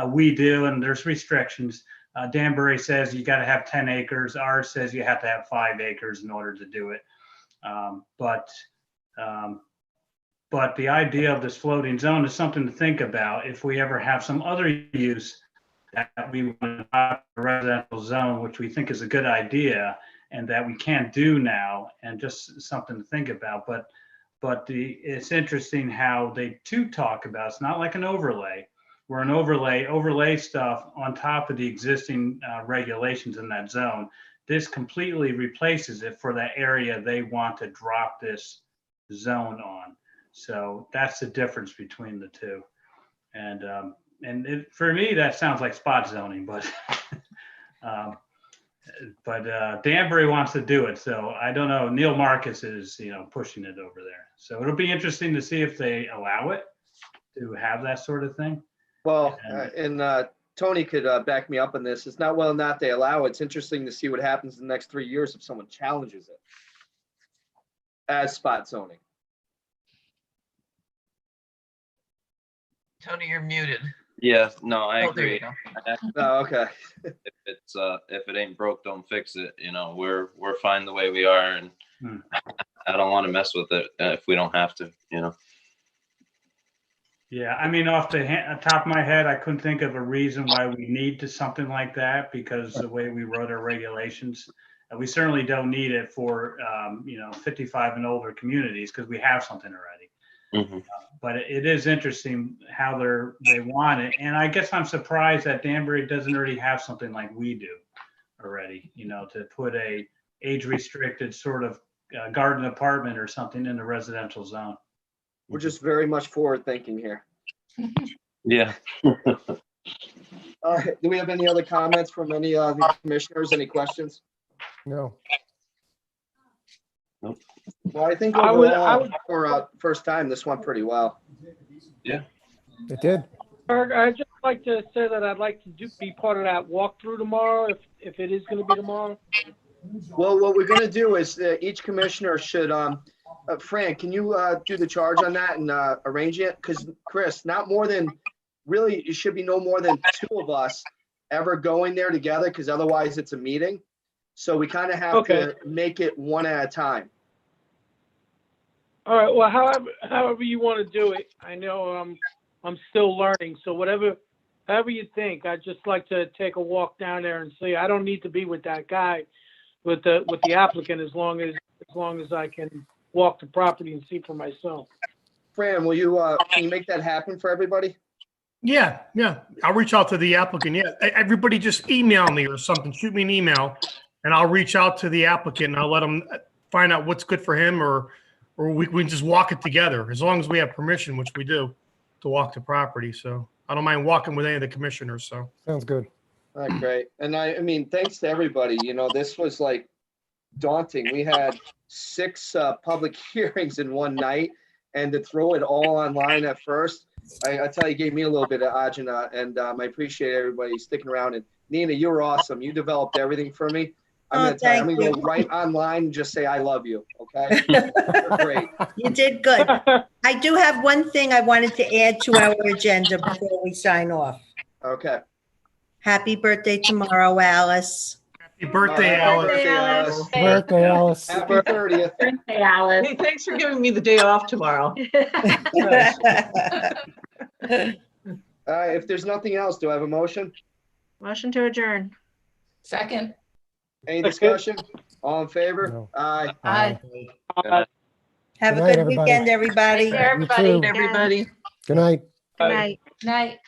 We do, and there's restrictions. Danbury says you got to have 10 acres. Ours says you have to have 5 acres in order to do it. But the idea of this floating zone is something to think about if we ever have some other use that we want to adopt a residential zone, which we think is a good idea and that we can't do now, and just something to think about. But it's interesting how they too talk about, it's not like an overlay, where an overlay stuff on top of the existing regulations in that zone. This completely replaces it for that area they want to drop this zone on. So that's the difference between the two. And for me, that sounds like spot zoning, but Danbury wants to do it. So I don't know. Neil Marcus is, pushing it over there. So it'll be interesting to see if they allow it to have that sort of thing. Well, and Tony could back me up on this. It's not whether or not they allow it. It's interesting to see what happens in the next 3 years if someone challenges it as spot zoning. Tony, you're muted. Yeah, no, I Oh, there you agree. go. Oh, okay. If it ain't broke, don't fix it. We're fine the way we are, and I don't want to mess with it if we don't have to. Yeah, I mean, off the top of my head, I couldn't think of a reason why we need to something like that, because the way we wrote our regulations, we certainly don't need it for 55 and older communities because we have something already. Mm-hmm. But it is interesting how they want it, and I guess I'm surprised that Danbury doesn't already have something like we do already. To put a age-restricted sort of garden apartment or something in the residential zone. We're just very much forward thinking here. Yeah. Do we have any other comments from any of the commissioners? Any questions? No. Well, I think I would- overall, for first time, this went pretty well. Yeah. It did. Eric, I'd just like to say that I'd like to be part of that walkthrough tomorrow, if it is gonna be tomorrow. Well, what we're gonna do is each commissioner should, Fran, can you do the charge on that and arrange it? Because Chris, not more than, really, it should be no more than 2 of us ever going there together, because otherwise it's a meeting. So we kind of have to make it one at a time. All right, well, however you want to do it. I know I'm still learning, so however you think. I'd just like to take a walk down there and see. I don't need to be with that guy, with the applicant, as long as I can walk the property and see for myself. Fran, will you, can you make that happen for everybody? Yeah. I'll reach out to the applicant. Yeah. Everybody just email me or something. Shoot me an email and I'll reach out to the applicant and I'll let him find out what's good for him, or we can just walk it together as long as we have permission, which we do, to walk the property. So I don't mind walking with any of the commissioners. So Sounds good. All right, great. And I mean, thanks to everybody. You know, this was like daunting. We had 6 public hearings in one night, and to throw it all online at first, I tell you, gave me a little bit of agita, and I appreciate everybody sticking around. And Nina, you were awesome. You developed everything for me. I'm gonna tell you, I'm gonna go right online and just say I love you. Okay, you're great. You did good. I do have one thing I wanted to add to our agenda before we sign off. Okay. Happy birthday tomorrow, Alice. happy birthday, Alice. Birthday, Alice. Happy 30th. Birthday, Alice. Hey, thanks for giving me the day off tomorrow. If there's nothing else, do I have a motion? Motion to adjourn. Second. Any discussion? All in favor? No. Aye. Aye. Have Good a night, good everybody. weekend, everybody. Take care, You everybody. too. Everybody. Good night. Good night. Night.